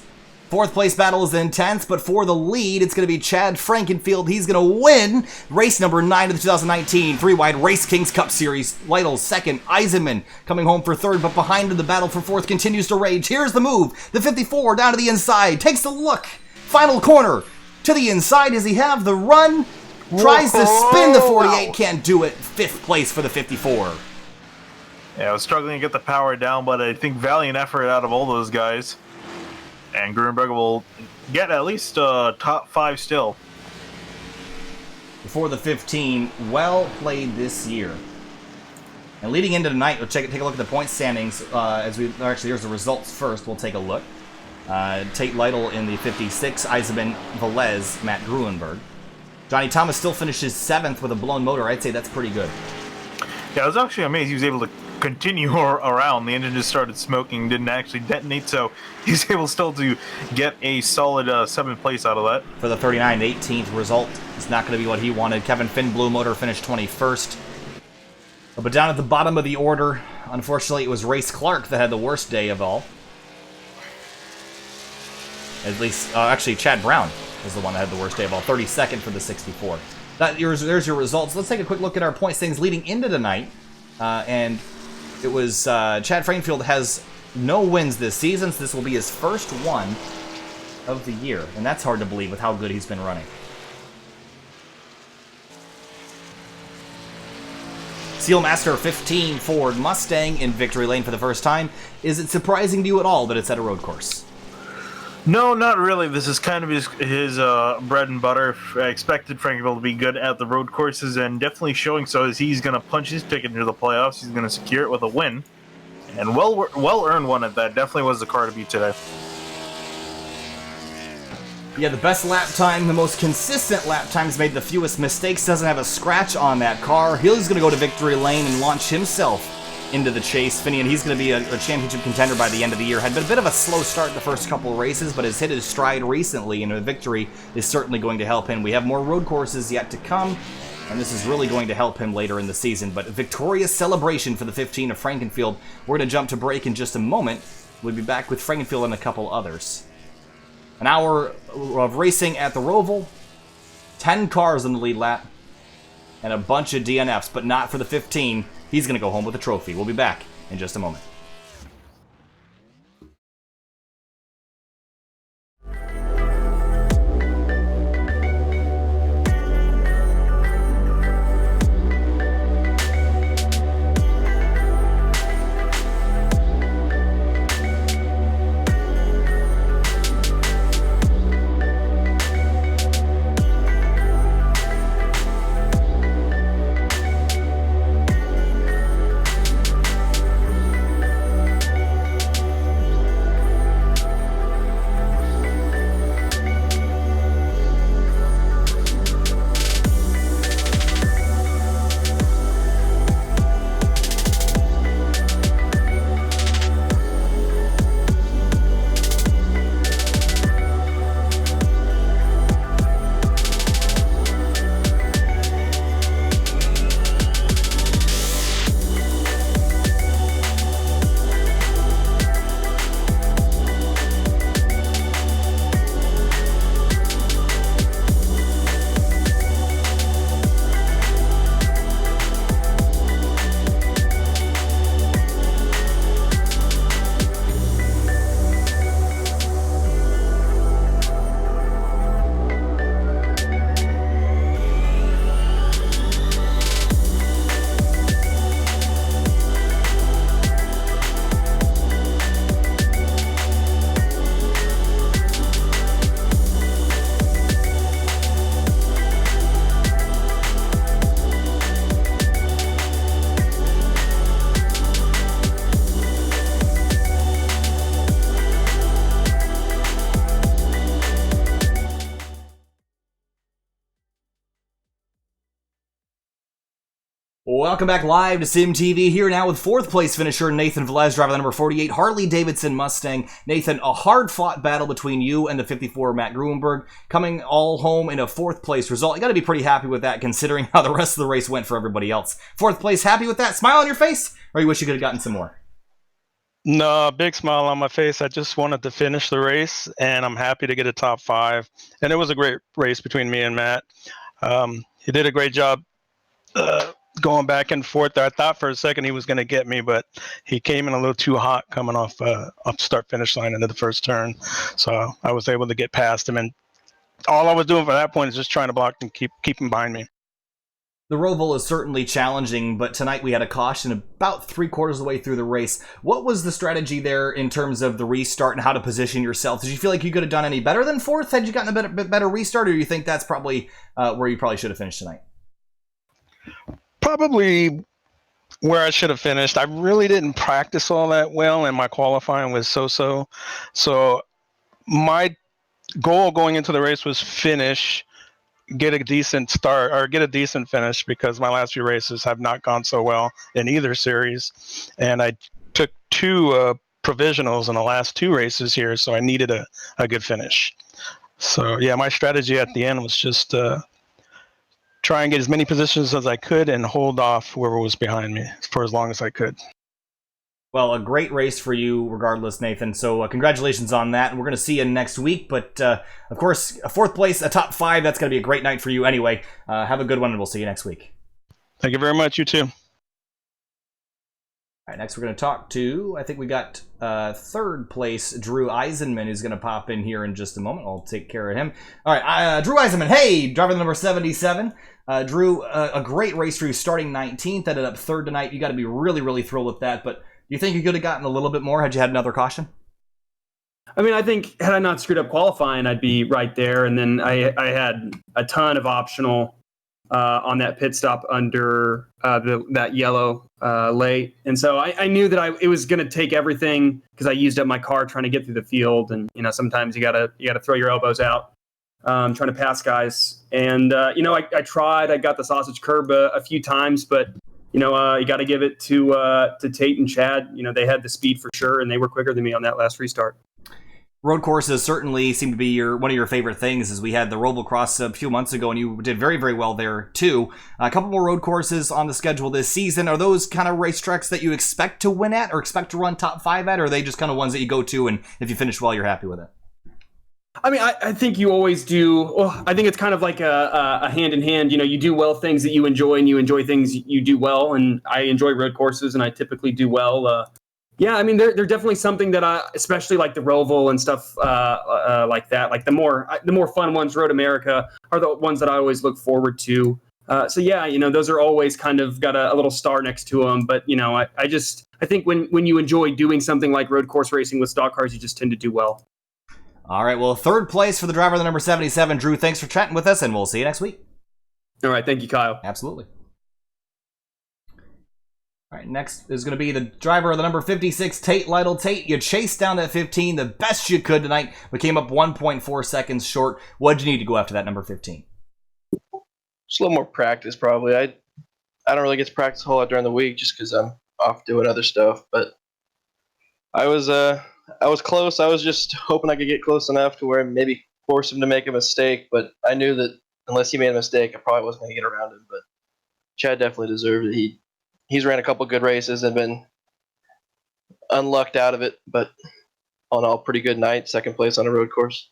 4th place battle is intense, but for the lead, it's going to be Chad Frankenfield. He's going to win race number 9 of the 2019 3WideRacing Cup Series. Lytle 2nd, Eisenman coming home for 3rd, but behind him, the battle for 4th continues to rage. Here's the move. The 54 down to the inside, takes a look. Final corner to the inside. Does he have the run? Tries to spin the 48, can't do it. 5th place for the 54. Yeah, I was struggling to get the power down, but I think valiant effort out of all those guys. And Gruenberg will get at least top 5 still. Before the 15, well played this year. And leading into tonight, we'll take a look at the point standings. Here's the results first. We'll take a look. Tate Lytle in the 56, Eisenman, Velez, Matt Gruenberg. Johnny Thomas still finishes 7th with a blown motor. I'd say that's pretty good. Yeah, I was actually amazed he was able to continue around. The engine just started smoking, didn't actually detonate, so he was able still to get a solid 7th place out of that. For the 39, 18th result is not going to be what he wanted. Kevin Finn blew motor, finished 21st. But down at the bottom of the order, unfortunately, it was Race Clark that had the worst day of all. At least, actually, Chad Brown was the one that had the worst day of all. 32nd for the 64. There's your results. Let's take a quick look at our point standings leading into tonight. And it was Chad Frankenfield has no wins this season, so this will be his first one of the year. And that's hard to believe with how good he's been running. Sealmaster 15 Ford Mustang in victory lane for the first time. Is it surprising to you at all that it's at a road course? No, not really. This is kind of his bread and butter. I expected Frankenfield to be good at the road courses, and definitely showing so as he's going to punch his ticket into the playoffs. He's going to secure it with a win, and well-earned one at that. Definitely was the car to beat today. Yeah, the best lap time, the most consistent lap times, made the fewest mistakes, doesn't have a scratch on that car. He's going to go to victory lane and launch himself into the chase. Finian, he's going to be a championship contender by the end of the year. Had been a bit of a slow start the first couple of races, but has hit his stride recently, and a victory is certainly going to help him. We have more road courses yet to come, and this is really going to help him later in the season. But a victorious celebration for the 15 of Frankenfield. We're going to jump to break in just a moment. We'll be back with Frankenfield and a couple others. An hour of racing at the Roval, 10 cars in the lead lap, and a bunch of DNFs, but not for the 15. He's going to go home with a trophy. We'll be back in just a moment. Welcome back live to Sim TV, here now with fourth place finisher Nathan Velez, driver the number 48 Harley Davidson Mustang. Nathan, a hard-fought battle between you and the 54 Matt Gruenberg, coming all home in a fourth place result. You got to be pretty happy with that, considering how the rest of the race went for everybody else. Fourth place, happy with that? Smile on your face, or you wish you could have gotten some more? No, big smile on my face. I just wanted to finish the race, and I'm happy to get a top 5. And it was a great race between me and Matt. He did a great job going back and forth there. I thought for a second he was going to get me, but he came in a little too hot coming off start-finish line into the first turn. So I was able to get past him, and all I was doing for that point is just trying to block and keep him behind me. The Roval is certainly challenging, but tonight we had a caution about 3/4 of the way through the race. What was the strategy there in terms of the restart and how to position yourself? Did you feel like you could have done any better than fourth had you gotten a bit better restart, or do you think that's probably where you probably should have finished tonight? Probably where I should have finished. I really didn't practice all that well, and my qualifying was so-so. So my goal going into the race was finish, get a decent start, or get a decent finish, because my last few races have not gone so well in either series. And I took 2 provisionals in the last 2 races here, so I needed a good finish. So, yeah, my strategy at the end was just try and get as many positions as I could and hold off whoever was behind me for as long as I could. Well, a great race for you regardless, Nathan. So congratulations on that. And we're going to see you next week. But, of course, a fourth place, a top 5, that's going to be a great night for you anyway. Have a good one, and we'll see you next week. Thank you very much. You too. All right, next we're going to talk to, I think we got third place, Drew Eisenman, who's going to pop in here in just a moment. I'll take care of him. All right, Drew Eisenman, hey, driver number 77. Drew, a great race for you, starting 19th, ended up third tonight. You got to be really, really thrilled with that. But do you think you could have gotten a little bit more had you had another caution? I mean, I think had I not screwed up qualifying, I'd be right there. And then I had a ton of optional on that pit stop under that yellow late. And so I knew that it was going to take everything, because I used up my car trying to get through the field. And, sometimes you gotta throw your elbows out trying to pass guys. And, I tried. I got the sausage curb a few times, but, you got to give it to Tate and Chad. They had the speed for sure, and they were quicker than me on that last restart. Road courses certainly seem to be one of your favorite things, as we had the Roval Cross a few months ago, and you did very, very well there, too. A couple more road courses on the schedule this season. Are those kind of racetracks that you expect to win at or expect to run top 5 at, or are they just kind of ones that you go to, and if you finish well, you're happy with it? I mean, I think you always do. Well, I think it's kind of like a hand in hand. You do well things that you enjoy, and you enjoy things you do well. And I enjoy road courses, and I typically do well. Yeah, I mean, they're definitely something that especially like the Roval and stuff like that. Like the more fun ones, Road America, are the ones that I always look forward to. So yeah, those are always kind of got a little star next to them. But I think when you enjoy doing something like road course racing with stock cars, you just tend to do well. All right, well, third place for the driver of the number 77, Drew. Thanks for chatting with us, and we'll see you next week. All right, thank you, Kyle. Absolutely. All right, next is going to be the driver of the number 56, Tate Lytle. Tate, you chased down that 15 the best you could tonight, but came up 1.4 seconds short. What did you need to go after that number 15? Just a little more practice, probably. I don't really get to practice a whole lot during the week just because I'm off doing other stuff. But I was close. I was just hoping I could get close enough to where maybe force him to make a mistake. But I knew that unless he made a mistake, I probably wasn't going to get around him. But Chad definitely deserved it. He's ran a couple good races and been unlucked out of it, but all in all, pretty good night. Second place on a road course.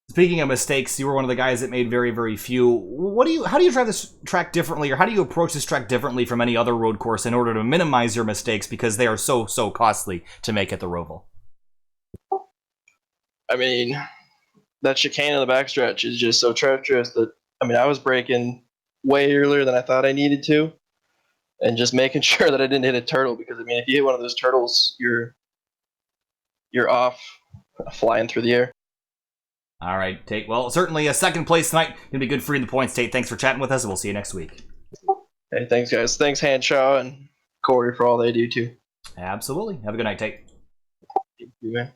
Speaking of mistakes, you were one of the guys that made very, very few. How do you drive this track differently, or how do you approach this track differently from any other road course in order to minimize your mistakes, because they are so costly to make at the Roval? I mean, that chicane in the backstretch is just so treacherous that, I was braking way earlier than I thought I needed to. And just making sure that I didn't hit a turtle, because if you hit one of those turtles, you're off, flying through the air. All right, Tate. Well, certainly a second place tonight. Gonna be good for you in the points, Tate. Thanks for chatting with us, and we'll see you next week. Hey, thanks, guys. Thanks, Hanshaw and Corey, for all they do too. Absolutely. Have a good night, Tate. Thank you, man.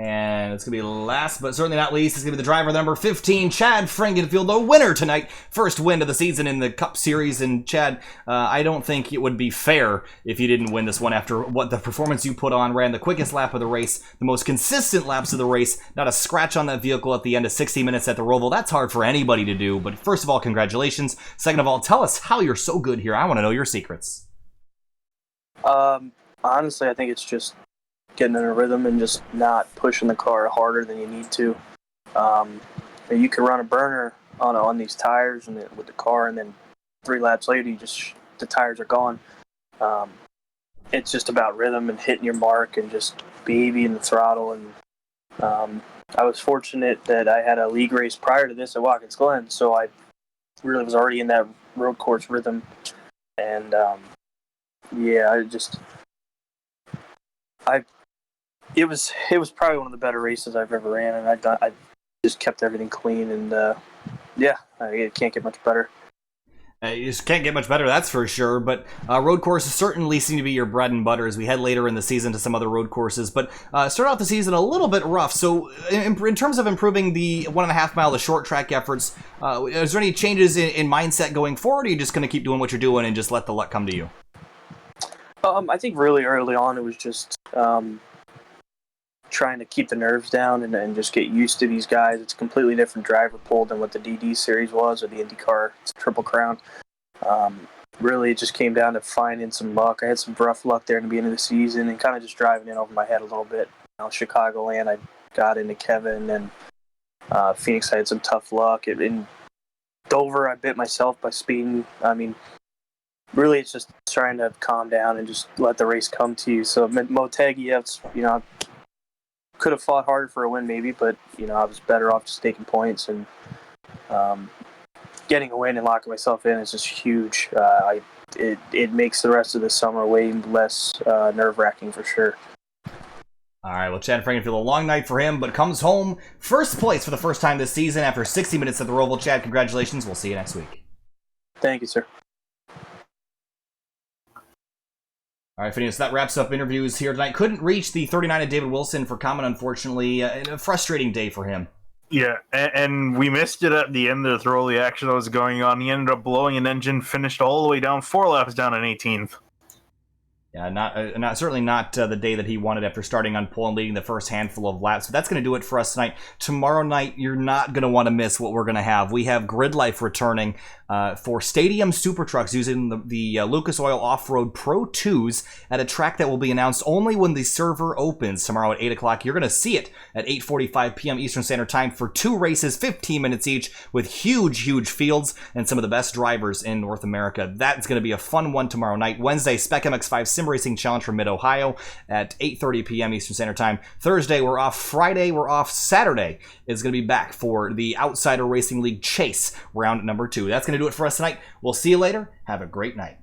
And it's going to be last, but certainly not least, it's going to be the driver number 15, Chad Frankenfield, the winner tonight. First win of the season in the Cup Series. And Chad, I don't think it would be fair if you didn't win this one after what the performance you put on. Ran the quickest lap of the race, the most consistent laps of the race, not a scratch on that vehicle at the end of 60 minutes at the Roval. That's hard for anybody to do. But first of all, congratulations. Second of all, tell us how you're so good here. I want to know your secrets. Honestly, I think it's just getting in a rhythm and just not pushing the car harder than you need to. You can run a burner on these tires and with the car, and then 3 laps later, the tires are gone. It's just about rhythm and hitting your mark and just being the throttle. And I was fortunate that I had a league race prior to this at Watkins Glen, so I really was already in that road course rhythm. And it was probably one of the better races I've ever ran, and I just kept everything clean, and it can't get much better. You just can't get much better, that's for sure. But road courses certainly seem to be your bread and butter as we head later in the season to some other road courses. But start out the season a little bit rough. So in terms of improving the 1.5 mile, the short track efforts, is there any changes in mindset going forward, or are you just going to keep doing what you're doing and just let the luck come to you? I think really early on it was just trying to keep the nerves down and just get used to these guys. It's a completely different driver pool than what the DD series was or the IndyCar Triple Crown. Really, it just came down to finding some luck. I had some rough luck there in the beginning of the season and kind of just driving in over my head a little bit. Chicagoland, I got into Kevin, and Phoenix, I had some tough luck. In Dover, I bit myself by speeding. I mean, really, it's just trying to calm down and just let the race come to you. So Motegi, could have fought harder for a win maybe, but I was better off just taking points, and getting a win and locking myself in is just huge. It makes the rest of the summer way less nerve-wracking for sure. All right, well, Chad Frankenfield, a long night for him, but comes home first place for the first time this season after 60 minutes at the Roval. Chad, congratulations. We'll see you next week. Thank you, sir. All right, Phineas, that wraps up interviews here tonight. Couldn't reach the 39 of David Wilson for comment, unfortunately. A frustrating day for him. Yeah, and we missed it at the end of the Throwley action that was going on. He ended up blowing an engine, finished all the way down, 4 laps down in 18th. Yeah, certainly not the day that he wanted after starting on pole and leading the first handful of laps. But that's going to do it for us tonight. Tomorrow night, you're not going to want to miss what we're going to have. We have Grid Life returning for Stadium Super Trucks using the Lucas Oil Off-Road Pro 2s at a track that will be announced only when the server opens tomorrow at 8 o'clock. You're going to see it at 8:45 p.m. Eastern Standard Time for 2 races, 15 minutes each, with huge, huge fields and some of the best drivers in North America. That's going to be a fun one tomorrow night. Wednesday, Spec MX5 Sim Racing Challenge from Mid-Ohio at 8:30 p.m. Eastern Standard Time. Thursday, we're off. Friday, we're off. Saturday is going to be back for the Outsider Racing League Chase round number 2. That's going to do it for us tonight. We'll see you later. Have a great night.